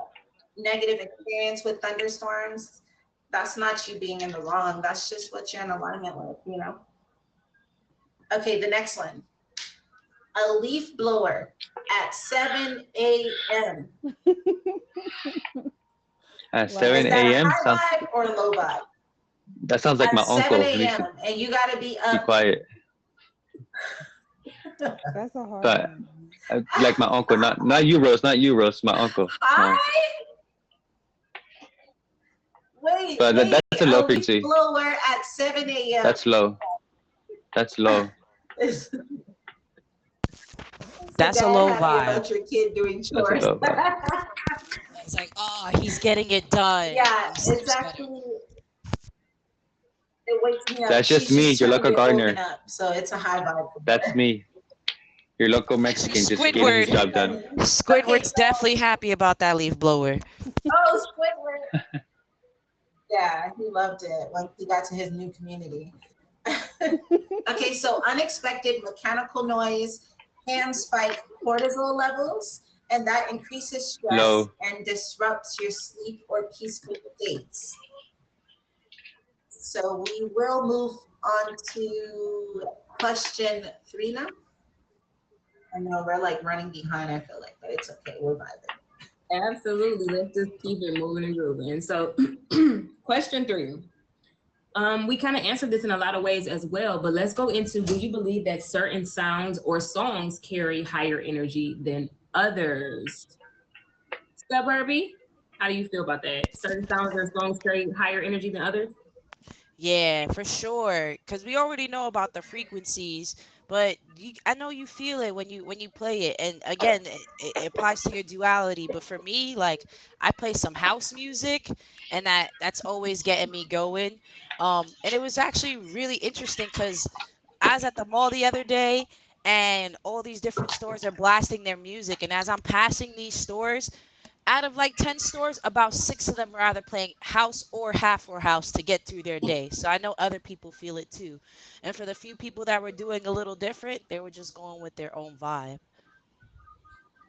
negative experience with thunderstorms, that's not you being in the wrong. That's just what you're in alignment with, you know? Okay, the next one. A leaf blower at 7 a.m. At 7 a.m. High vibe or low vibe? That sounds like my uncle. 7 a.m. and you gotta be up. Be quiet. That's a hard But one. like my uncle, not you, Rose, my uncle. Hi. Wait, But that's a a low leaf frequency. blower at 7 a.m. That's low. That's low. So That's a dad low happy vibe. about your kid doing That's a chores. low vibe. It's like, oh, he's getting it done. Yeah, He it's sleeps better. actually, it wakes me up. That's just She's me, just your trying to local get woken gardener. up, so it's a high vibe. That's me, your local Mexican, just getting his Squidward. job done. Squidward's definitely happy about that leaf blower. Oh, Squidward. Yeah, he loved it when he got to his new community. Okay, so unexpected mechanical noise can spike cortisol levels, and that increases stress Low. and disrupts your sleep or peaceful states. So we will move on to question 3 now. I know we're like running behind, I feel like, but it's okay. We're vibing. Absolutely. Let's just keep it moving and grooving. So, question 3. We kind of answered this in a lot of ways as well, but let's go into, do you believe that certain sounds or songs carry higher energy than others? Suburby, how do you feel about that? Certain sounds or songs carry higher energy than others? Yeah, for sure. Because we already know about the frequencies, but I know you feel it when you play it. And again, it applies to your duality. But for me, like I play some house music, and that's always getting me going. And it was actually really interesting because I was at the mall the other day, and all these different stores are blasting their music. And as I'm passing these stores, out of like 10 stores, about 6 of them are either playing house or house to get through their day. So I know other people feel it too. And for the few people that were doing a little different, they were just going with their own vibe.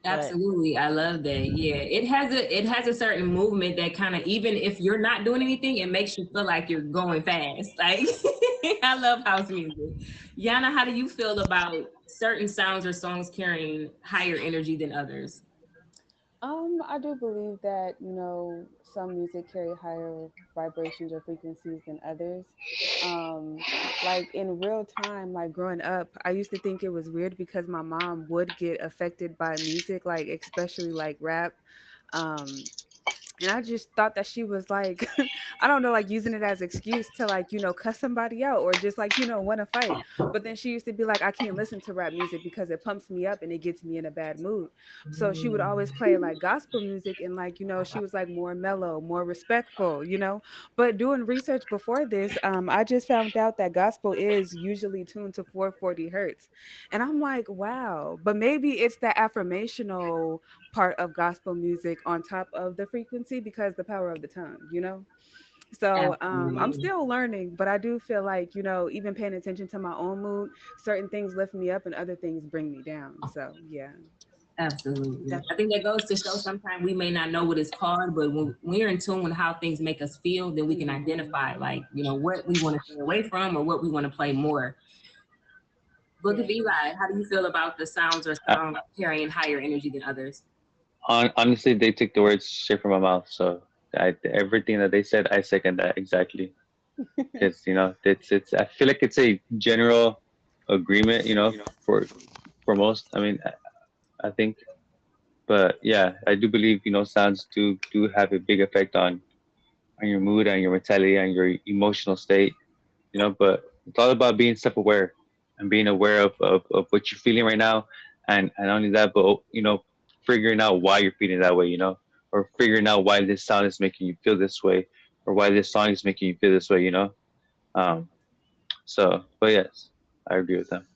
But Absolutely. I love that. Yeah. It has a certain movement that kind of, even if you're not doing anything, it makes you feel like you're going fast. Like I love house music. Yana, how do you feel about certain sounds or songs carrying higher energy than others? I do believe that, some music carry higher vibrations or frequencies than others. Um, like in real time, like growing up, I used to think it was weird because my mom would get affected by music, like especially like rap. Um, and I just thought that she was like, I don't know, like using it as excuse to like, cuss somebody out or just like, want to fight. But then she used to be like, I can't listen to rap music because it pumps me up and it gets me in a bad mood. So she would always play like gospel music and like, she was like more mellow, more respectful, But doing research before this, I just found out that gospel is usually tuned to 440 hertz. And I'm like, wow. But maybe it's that affirmational part of gospel music on top of the frequency because the power of the tongue. So I'm Absolutely. still learning, but I do feel like, even paying attention to my own mood, certain things lift me up and other things bring me down. So yeah. Absolutely. I think that goes to show sometimes we may not know what it's called, but when we're in tune with how things make us feel, then we can Mhm. identify like, what we want to stay away from or what we want to play more. Book Yeah. of Eli, how do you feel about the sounds or Uh, songs carrying higher energy than others? honestly, they took the words straight from my mouth. So everything that they said, I second that exactly. Because it's. I feel like it's a general agreement. For most. I mean, I think. But yeah, I do believe sounds do have a big effect on your mood and your mentality and your emotional state. But it's all about being self-aware and being aware of what you're feeling right now, and not only that, but figuring out why you're feeling that way. Or figuring out why this sound is making you feel this way, or why this song is making you feel this way. Um. So, but yes, I agree with them.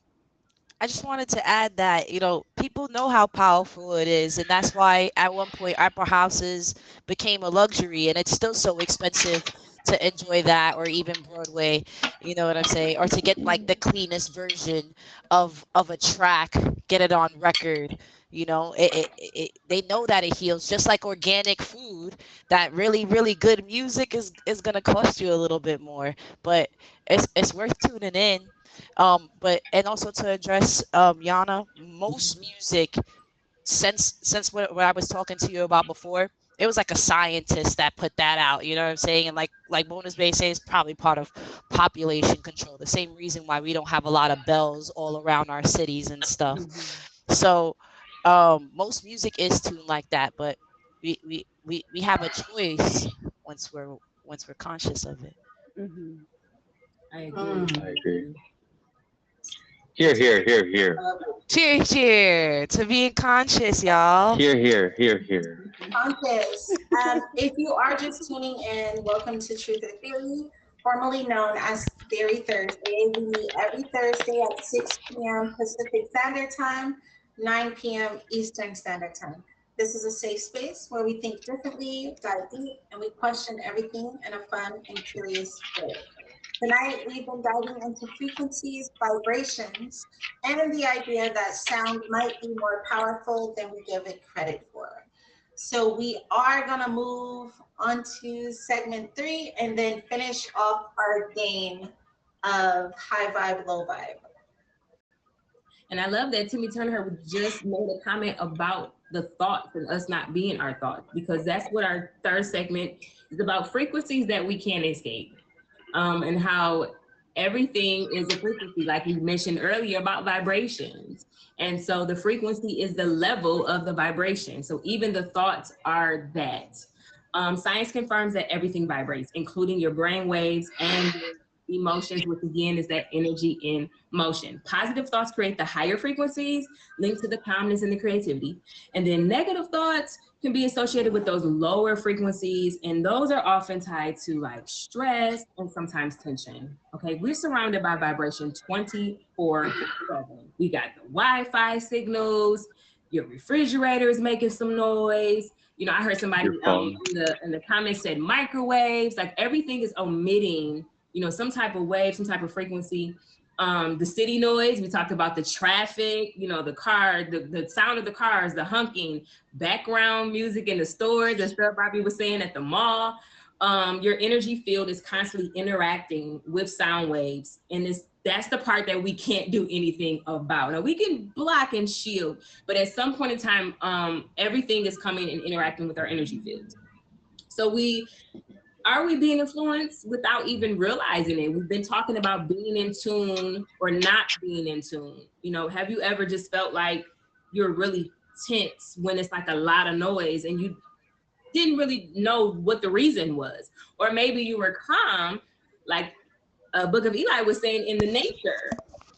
I just wanted to add that, people know how powerful it is. And that's why at one point opera houses became a luxury and it's still so expensive to enjoy that or even Broadway, you know what I'm saying? Or to get like the cleanest version of a track, get it on record. They know that it heals just like organic food. That really, really good music is gonna cost you a little bit more, but it's worth tuning in. But and also to address Yana, most music since what I was talking to you about before, it was like a scientist that put that out. You know what I'm saying? And like Bonus Bay says, probably part of population control. The same reason why we don't have a lot of bells all around our cities and stuff. Mhm. So most music is tuned like that, but we have a choice once once we're conscious of it. Hmm. I agree. Mm. I agree. Here, here, here, here. Cheer, cheer to being conscious, y'all. Here, here, here, here. Conscious. If you are just tuning in, welcome to Truth or Theory, formerly known as Theory Thursday. We meet every Thursday at 6 p.m. Pacific Standard Time, 9 p.m. Eastern Standard Time. This is a safe space where we think differently, dive deep, and we question everything in a fun and curious way. Tonight, we've been diving into frequencies, vibrations, and the idea that sound might be more powerful than we give it credit for. So, we are going to move on to segment 3 and then finish off our game of high vibe, low vibe. And I love that Timmy Turner just made a comment about the thoughts and us not being our thoughts, because that's what our third segment is about, frequencies that we can't escape. And how everything is a frequency, like we mentioned earlier about vibrations. And so the frequency is the level of the vibration. So even the thoughts are that. Science confirms that everything vibrates, including your brain waves and your emotions, which again is that energy in motion. Positive thoughts create the higher frequencies linked to the calmness and the creativity. And then negative thoughts can be associated with those lower frequencies, and those are often tied to like stress and sometimes tension. Okay, we're surrounded by vibration 24/7. We got the Wi-Fi signals, your refrigerator is making some noise. You know, I heard somebody Your phone. in the comments said microwaves. Like everything is emitting, you know, some type of wave, some type of frequency. The city noise, we talked about the traffic, you know, the car, the sound of the cars, the honking, background music in the stores, and stuff Bobby was saying at the mall. Your energy field is constantly interacting with sound waves, and that's the part that we can't do anything about. Now we can block and shield, but at some point in time, everything is coming and interacting with our energy fields. So are we being influenced without even realizing it? We've been talking about being in tune or not being in tune. You know, have you ever just felt like you're really tense when it's like a lot of noise and you didn't really know what the reason was? Or maybe you were calm, like Book of Eli was saying, in the nature,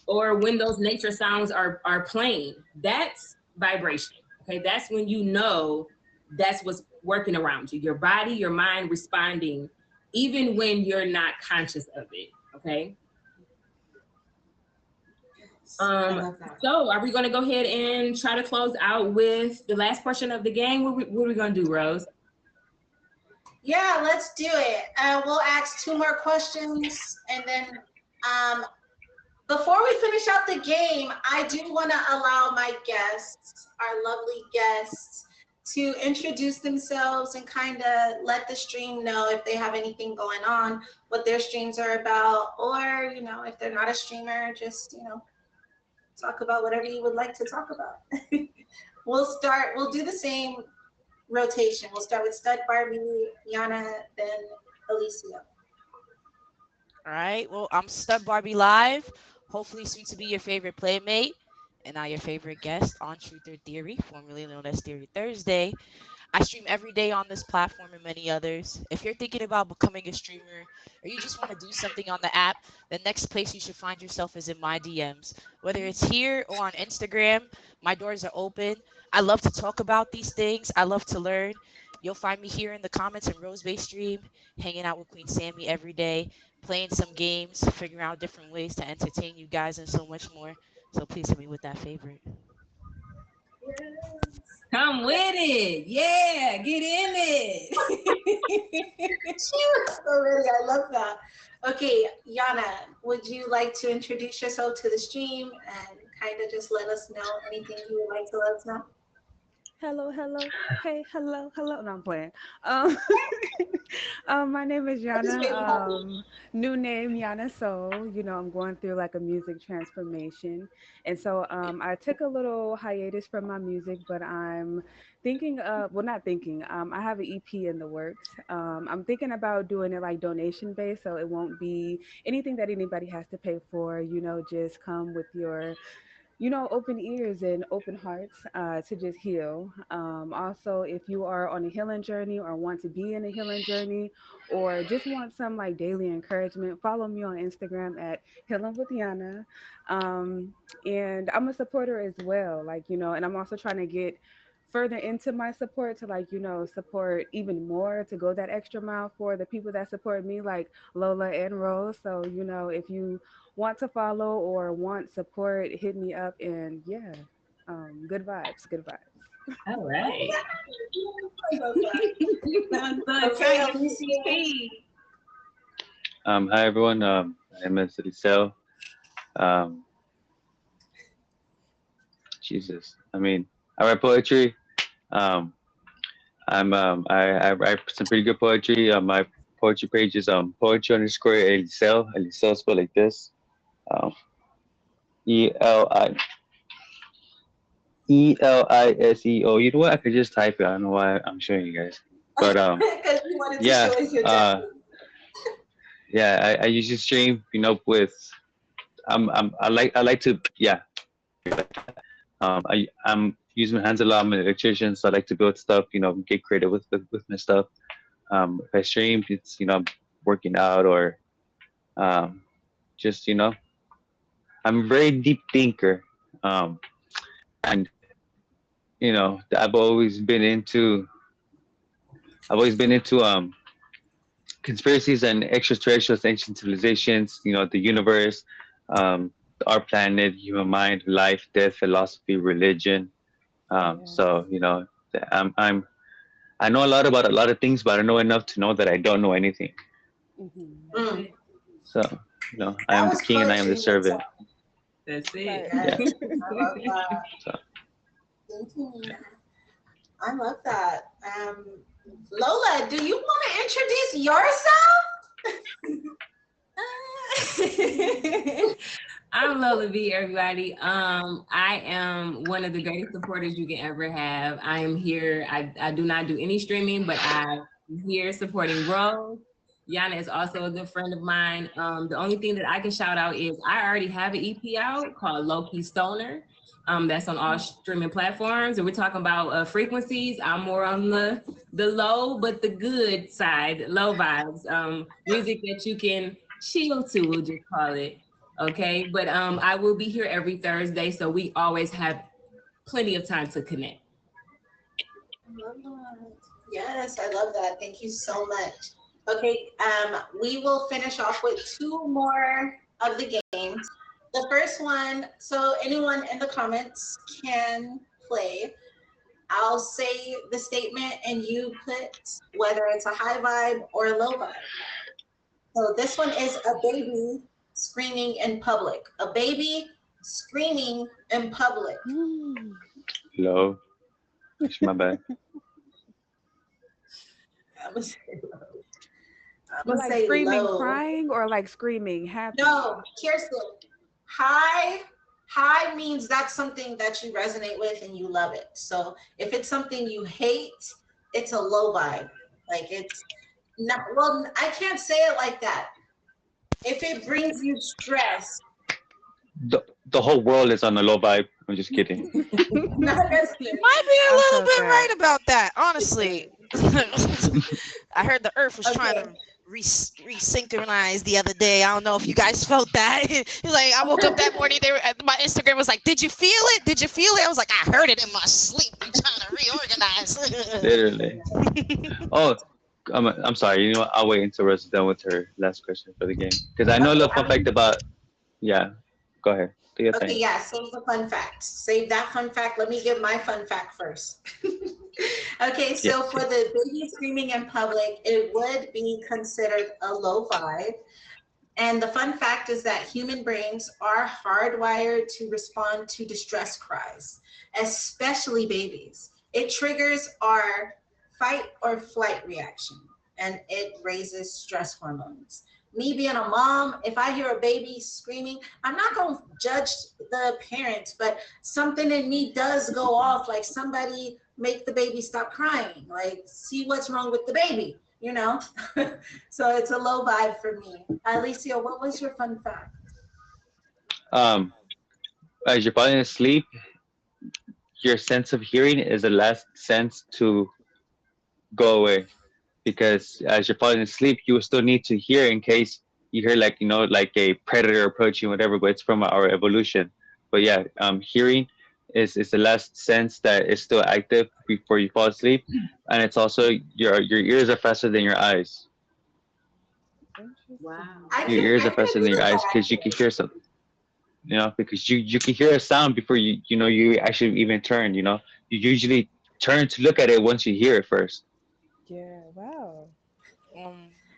or when those nature sounds are playing. That's vibration. Okay, that's when you know that's what's working around you. Your body, your mind responding, even when you're not conscious of it. Okay. I Um, love that. so are we going to go ahead and try to close out with the last portion of the game? What are we going to do, Rose? Yeah, let's do it. We'll ask 2 more questions and then um, before we finish out the game, I do want to allow my guests, our lovely guests, to introduce themselves and kind of let the stream know if they have anything going on, what their streams are about, or, you know, if they're not a streamer, just, you know, talk about whatever you would like to talk about. We'll do the same rotation. We'll start with Stud Barbie, Yana, then Alicia. All right. Well, I'm Stud Barbie Live. Hopefully, soon to be your favorite playmate and now your favorite guest on Truth or Theory, formerly known as Theory Thursday. I stream every day on this platform and many others. If you're thinking about becoming a streamer or you just want to do something on the app, the next place you should find yourself is in my DMs. Whether it's here or on Instagram, my doors are open. I love to talk about these things. I love to learn. You'll find me here in the comments in Rose Bay Stream, hanging out with Queen Sammy every day, playing some games, figuring out different ways to entertain you guys, and so much more. So please hit me with that favorite. Come with it. Yeah, get in it. Already, I love that. Okay, Yana, would you like to introduce yourself to the stream and kind of just let us know anything you would like to let us know? Hello, hello. Hey, hello, hello. No, I'm playing. My name is I just Yana. made me happy. New name Yana Soul. You know, I'm going through like a music transformation, and so I took a little hiatus from my music, but I'm thinking of, well, not thinking. I have an EP in the works. I'm thinking about doing it like donation based, so it won't be anything that anybody has to pay for. You know, just come with your open ears and open hearts to just heal. Also, if you are on a healing journey or want to be in a healing journey or just want some like daily encouragement, follow me on Instagram at Healing with Yana. And I'm a supporter as well, and I'm also trying to get further into my support to support even more to go that extra mile for the people that support me, like Lola and Rose. So, if you want to follow or want support, hit me up. And yeah, good vibes, good vibes. All right. I love that. Okay, Alicia. Hi everyone. My name is Eliseo. Um, Jesus. I mean, I write poetry. Um, I write some pretty good poetry. My poetry page is poetry underscore Eliseo. Eliseo spelled like this. Um, ELISEO. You know what? I could just type it. I don't know why I'm showing you guys. But Because you wanted to yeah. show us your Yeah. I usually stream. With I like to I'm using my hands a lot. I'm an electrician, so I like to build stuff. Get creative with my stuff. If I stream, it's I'm working out or just I'm a very deep thinker. And I've always been into conspiracies and extraterrestrials, ancient civilizations, the universe, our planet, human mind, life, death, philosophy, religion. So I know a lot about a lot of things, but I know enough to know that I don't know anything. Mm-hmm. So I am the king and I am the servant. That's it. Yeah. I love that. So. Thank you, Nina. I love that. Lola, do you want to introduce yourself? I'm Lola V, everybody. I am one of the greatest supporters you can ever have. I am here. I do not do any streaming, but I'm here supporting Rose. Yana is also a good friend of mine. The only thing that I can shout out is I already have an EP out called Low Key Stoner. That's on all streaming platforms. And we're talking about frequencies. I'm more on the low, but the good side, low vibes. Music that you can chill to, we'll just call it. Okay. But I will be here every Thursday. So we always have plenty of time to connect. Yes, I love that. Thank you so much. Okay, we will finish off with two more of the games. The first one, so anyone in the comments can play. I'll say the statement and you put whether it's a high vibe or a low vibe. So this one is a baby screaming in public. A baby screaming in public. Low. It's my bad. I'm gonna say low. Like screaming, low. Crying, or like screaming, happy? No, Kirsten. High means that's something that you resonate with and you love it. So if it's something you hate, it's a low vibe. Like it's not, well, I can't say it like that. If it brings you stress. The whole world is on a low vibe. I'm just kidding. You might be a little bit right about that, honestly. I heard the earth was trying to resynchronize the other day. I don't know if you guys felt that. Like I woke up that morning, my Instagram was like, "Did you feel it? Did you feel it?" I was like, "I heard it in my sleep. I'm trying to reorganize." Literally. Oh, I'm sorry. You know what? I'll wait until Rose is done with her last question for the game because I know a little fun fact about. Yeah, go ahead. Okay, yeah, save the fun fact. Save that fun fact. Let me give my fun fact first. Okay, so for the baby screaming in public, it would be considered a low vibe. And the fun fact is that human brains are hardwired to respond to distress cries, especially babies. It triggers our fight or flight reaction, and it raises stress hormones. Me being a mom, if I hear a baby screaming, I'm not going to judge the parents, but something in me does go off, like somebody make the baby stop crying, like see what's wrong with the baby, you know? So it's a low vibe for me. Alicia, what was your fun fact? as you're falling asleep, your sense of hearing is the last sense to go away, because as you're falling asleep, you will still need to hear in case you hear like like a predator approaching, whatever. But it's from our evolution. But yeah, hearing is the last sense that is still active before you fall asleep, and it's also your ears are faster than your eyes. Wow. Your ears are faster than your eyes because you can hear something. Because you can hear a sound before you actually even turn. You usually turn to look at it once you hear it first. Yeah, wow. I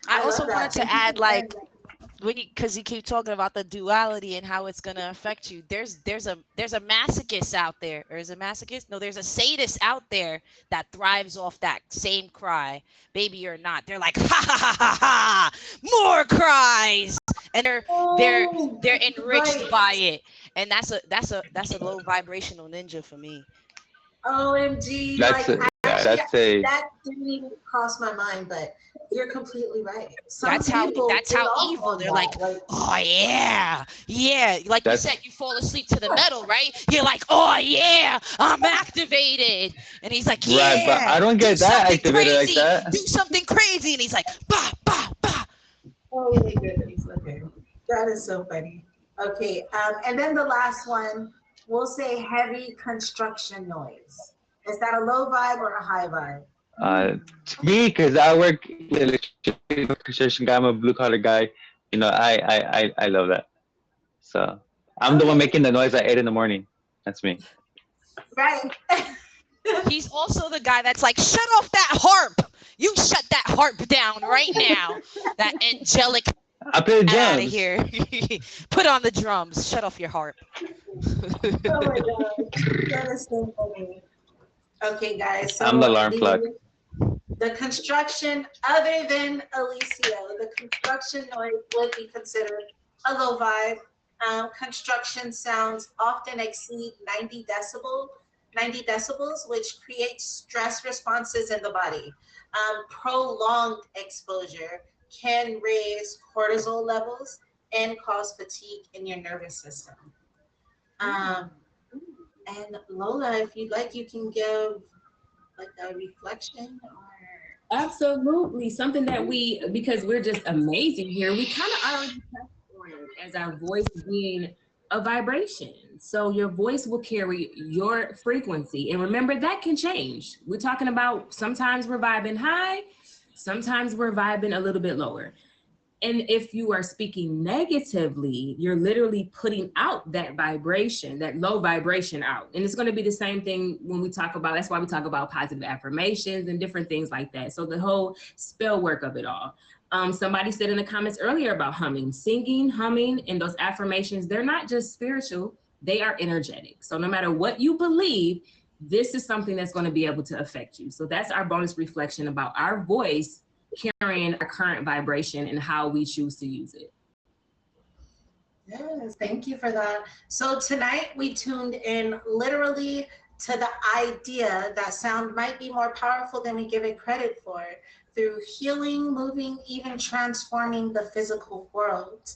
I also love that. wanted to Thank you add, for sharing like, that. because you keep talking about the duality and how it's gonna affect you. There's a masochist out there, or is it masochist? No, there's a sadist out there that thrives off that same cry, baby or not. They're like, ha ha ha ha ha, more cries, and they're Oh, they're enriched right. by it, and that's a low vibrational ninja for me. OMG, That's like a, yeah, actually that's a that didn't even cross my mind, but you're completely right. Some That's how people that's get how off evil. on They're like, that. Like, oh yeah, yeah. Like you said, that's you fall asleep to the metal, right? You're like, oh yeah, I'm activated. And he's like, right. But yeah, I don't do get that something activated like crazy, that. do something crazy. And he's like, bah, bah, bah. oh my goodness. Okay. That is so funny. Okay. And then the last one, we'll say heavy construction noise. Is that a low vibe or a high vibe? To me, because I work in the electrician construction guy, I'm a blue collar guy. I love that. So I'm the one Okay. making the noise at 8 in the morning. That's me. Right. He's also the guy that's like, shut off that harp. You shut that harp down right now. That angelic I play the out of drums. here. Put on the drums. Shut off your harp. Oh my gosh. That is so funny. Okay, guys. I'm the So alarm clock. the construction, other than Alicio, the construction noise would be considered a low vibe. Construction sounds often exceed 90 decibels, which creates stress responses in the body. Prolonged exposure can raise cortisol levels and cause fatigue in your nervous system. Um, and Lola, if you'd like, you can give like a reflection or Absolutely. Something that because we're just amazing here, we kind of already touched on it as our voice being a vibration. So your voice will carry your frequency. And remember, that can change. We're talking about sometimes we're vibing high, sometimes we're vibing a little bit lower. And if you are speaking negatively, you're literally putting out that vibration, that low vibration out. And it's going to be the same thing when we talk about, that's why we talk about positive affirmations and different things like that. So the whole spell work of it all. Somebody said in the comments earlier about humming, singing, humming, and those affirmations, they're not just spiritual, they are energetic. So no matter what you believe, this is something that's going to be able to affect you. So that's our bonus reflection about our voice carrying our current vibration and how we choose to use it. yes, thank you for that. So tonight we tuned in literally to the idea that sound might be more powerful than we give it credit for through healing, moving, even transforming the physical world.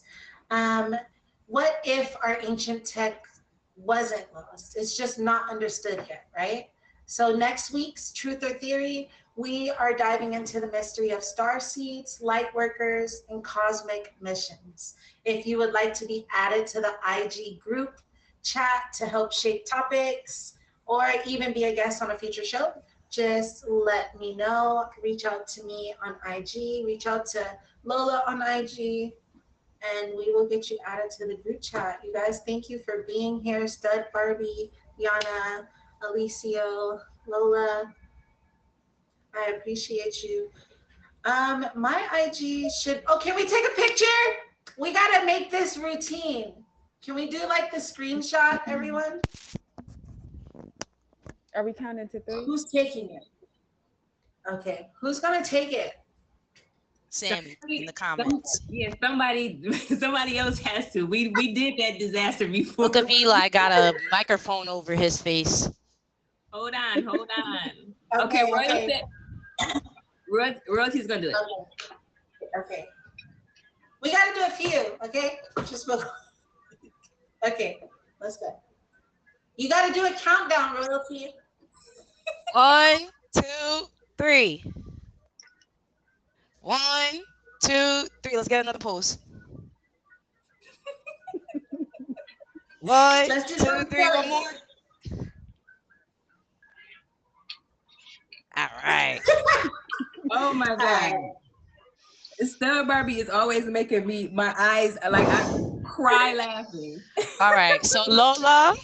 What if our ancient tech wasn't lost? It's just not understood yet, right? So next week's Truth or Theory, we are diving into the mystery of star seeds, light workers, and cosmic missions. If you would like to be added to the IG group chat to help shape topics or even be a guest on a future show, just let me know. Reach out to me on IG, reach out to Lola on IG, and we will get you added to the group chat. You guys, thank you for being here. Stud, Barbie, Yana, Alicio, Lola, I appreciate you. My IG should, oh, can we take a picture? We gotta make this routine. Can we do like the screenshot, everyone? Are we counting to three? Who's taking it? Okay, who's gonna take it? Sammy in the comments. Yeah, somebody else has to. We did that disaster before. Look, if Eli got a microphone over his face. Hold on. Okay, Royalty's gonna do it. Okay. We gotta do a few, okay? Just okay, let's go. You got to do a countdown, Royalty. 1, 2, 3. 1, 2, 3. Let's get another pose. 1, Let's do 2, some 3. One poses. more. All right. Oh my All God. right. Stub Barbie is always making me, my eyes, like I cry laughing. All right. So Lola,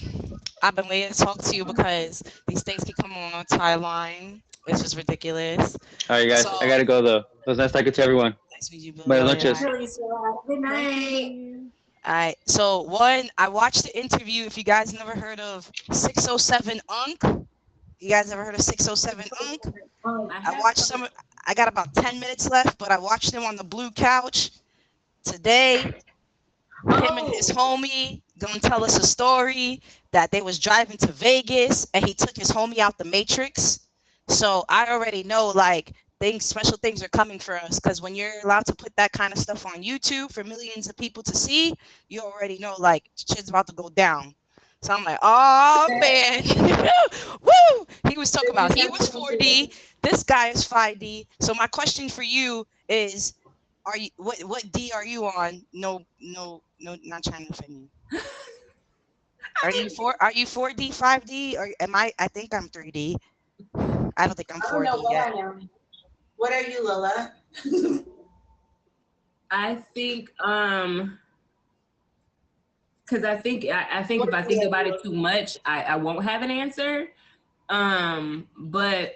I've been waiting to talk to you because these things keep coming on Timeline. It's just ridiculous. All right, guys, So, I gotta go though. It was nice talking to everyone. nice to meet you, Bill. Buenas All noches. Good night. right. So one, I watched the interview. If you guys never heard of 607 Unk, you guys never heard of 607 Unk? I watched some. I got about 10 minutes left, but I watched him on the blue couch today. Him and his homie gonna tell us a story that they was driving to Vegas and he took his homie out the Matrix. So I already know like special things are coming for us because when you're allowed to put that kind of stuff on YouTube for millions of people to see, you already know like shit's about to go down. So I'm like, oh man, woo! He was talking about he was 4D, this guy is 5D. So my question for you is, are you what D are you on? No, not trying to offend you. Are you 4D, 5D, or am I? I think I'm 3D. I don't think I'm I don't know 4D what yet. I am. What are you, Lola? I think because I think if I think about it too much, I won't have an answer. But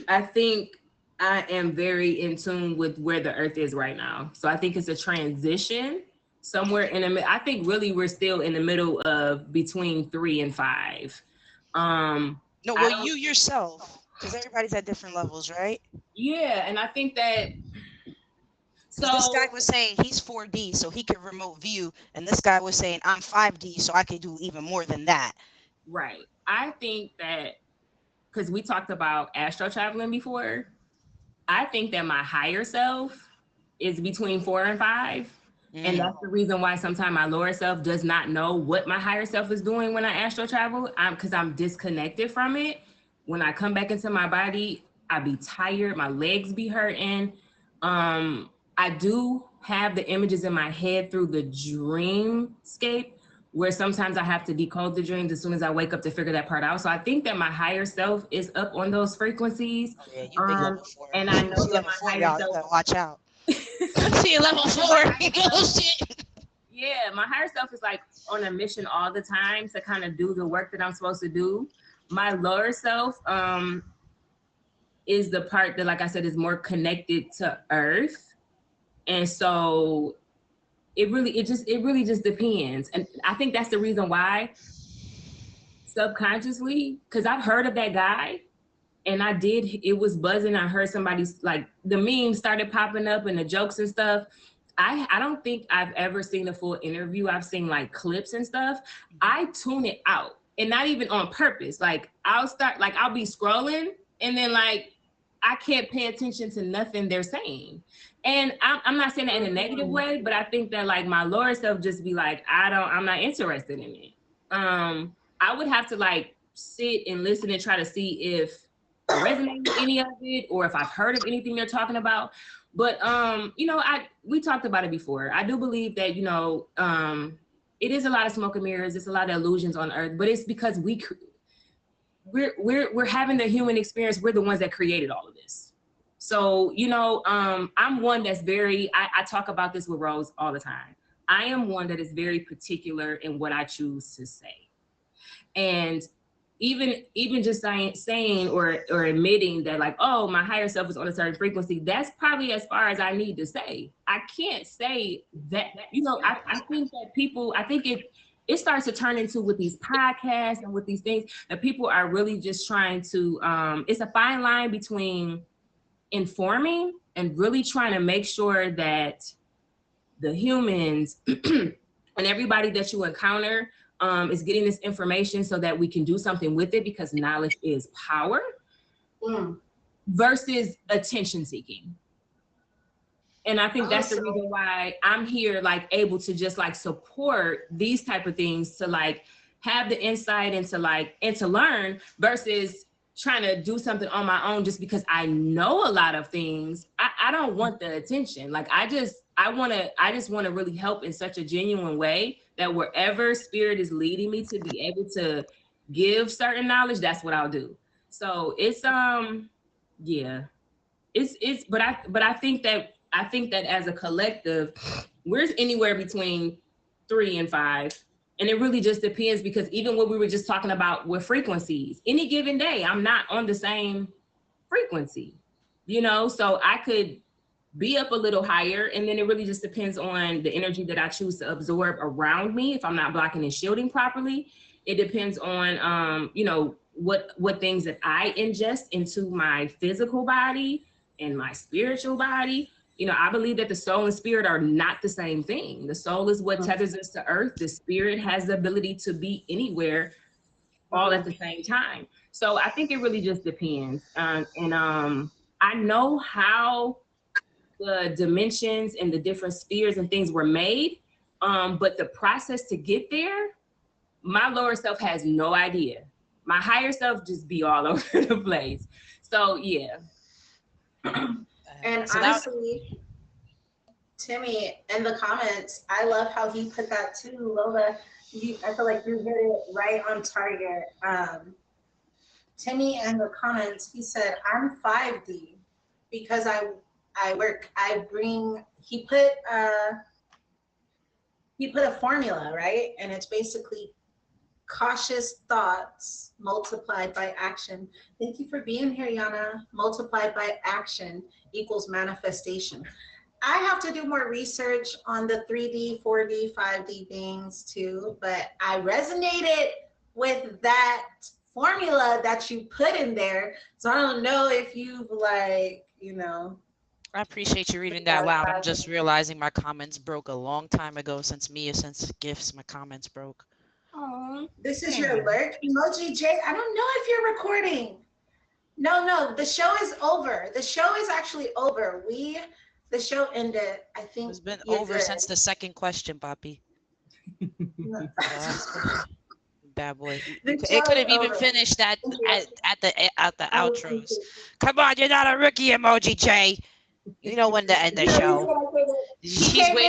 I think I am very in tune with where the earth is right now. So I think it's a transition somewhere in the middle. I think really we're still in the middle of between 3 and 5. No, well, you yourself, because everybody's at different levels, right? Yeah, and I think that so this guy was saying he's 4D, so he could remote view, and this guy was saying I'm 5D, so I could do even more than that. Right. I think that because we talked about astro traveling before, I think that my higher self is between 4 and 5. And that's the reason why sometimes my lower self does not know what my higher self is doing when I astro travel. Because I'm disconnected from it. When I come back into my body, I be tired, my legs be hurting. I do have the images in my head through the dreamscape, where sometimes I have to decode the dreams as soon as I wake up to figure that part out. So I think that my higher self is up on those frequencies. Oh, yeah, you big level 4. And I know that level my 4, higher y'all. self. You gotta watch out. See, level 4. Oh, shit. Yeah, my higher self is like on a mission all the time to kind of do the work that I'm supposed to do. My lower self is the part that, like I said, is more connected to Earth. And so it really just depends. And I think that's the reason why subconsciously, because I've heard of that guy and it was buzzing. I heard somebody's like the memes started popping up and the jokes and stuff. I don't think I've ever seen a full interview. I've seen like clips and stuff. I tune it out, and not even on purpose. Like I'll be scrolling and then like I can't pay attention to nothing they're saying. And I'm not saying that in a negative way, but I think that like my lower self just be like, I'm not interested in it. I would have to like sit and listen and try to see if I resonate with any of it or if I've heard of anything they're talking about. But we talked about it before. I do believe that it is a lot of smoke and mirrors. It's a lot of illusions on Earth, but it's because we're having the human experience. We're the ones that created all of this. So I'm one that's very. I talk about this with Rose all the time. I am one that is very particular in what I choose to say, and even just saying or admitting that like, oh, my higher self is on a certain frequency, that's probably as far as I need to say. I can't say that, I think that people, I think it starts to turn into with these podcasts and with these things that people are really just trying to, it's a fine line between informing and really trying to make sure that the humans and everybody that you encounter is getting this information so that we can do something with it, because knowledge is power versus attention seeking. And I think that's the reason why I'm here, like able to just like support these type of things to like have the insight and to learn versus trying to do something on my own just because I know a lot of things. I don't want the attention. Like I just want to really help in such a genuine way that wherever spirit is leading me to be able to give certain knowledge, that's what I'll do. So it's yeah. It's but I think that as a collective, we're anywhere between 3 and 5. And it really just depends because even what we were just talking about with frequencies, any given day, I'm not on the same frequency, so I could be up a little higher. And then it really just depends on the energy that I choose to absorb around me. If I'm not blocking and shielding properly, it depends on, what things that I ingest into my physical body and my spiritual body. I believe that the soul and spirit are not the same thing. The soul is what tethers us to earth. The spirit has the ability to be anywhere all at the same time. So I think it really just depends. I know how the dimensions and the different spheres and things were made. But the process to get there, my lower self has no idea. My higher self just be all over the place. So yeah. And So honestly, Timmy, in the comments, I love how he put that too. Lola, I feel like you hit it right on target. Timmy in the comments, he said, I'm 5D because I bring, he put a formula, right? And it's basically cautious thoughts multiplied by action. Thank you for being here, Yana. Multiplied by action equals manifestation. I have to do more research on the 3D, 4D, 5D things too, but I resonated with that formula that you put in there. So I don't know if you've I appreciate you reading that loud. I'm just realizing my comments broke a long time ago since Mia sent gifts. My comments broke. Oh, this is your alert. Emoji J, I don't know if you're recording. No, the show is over. The show is actually over. The show ended, I think. It's been over since the second question, Papi. Bad boy. It could have even finished at the outros. Come on, you're not a rookie, Emoji J. You know when to end the show. She's waiting.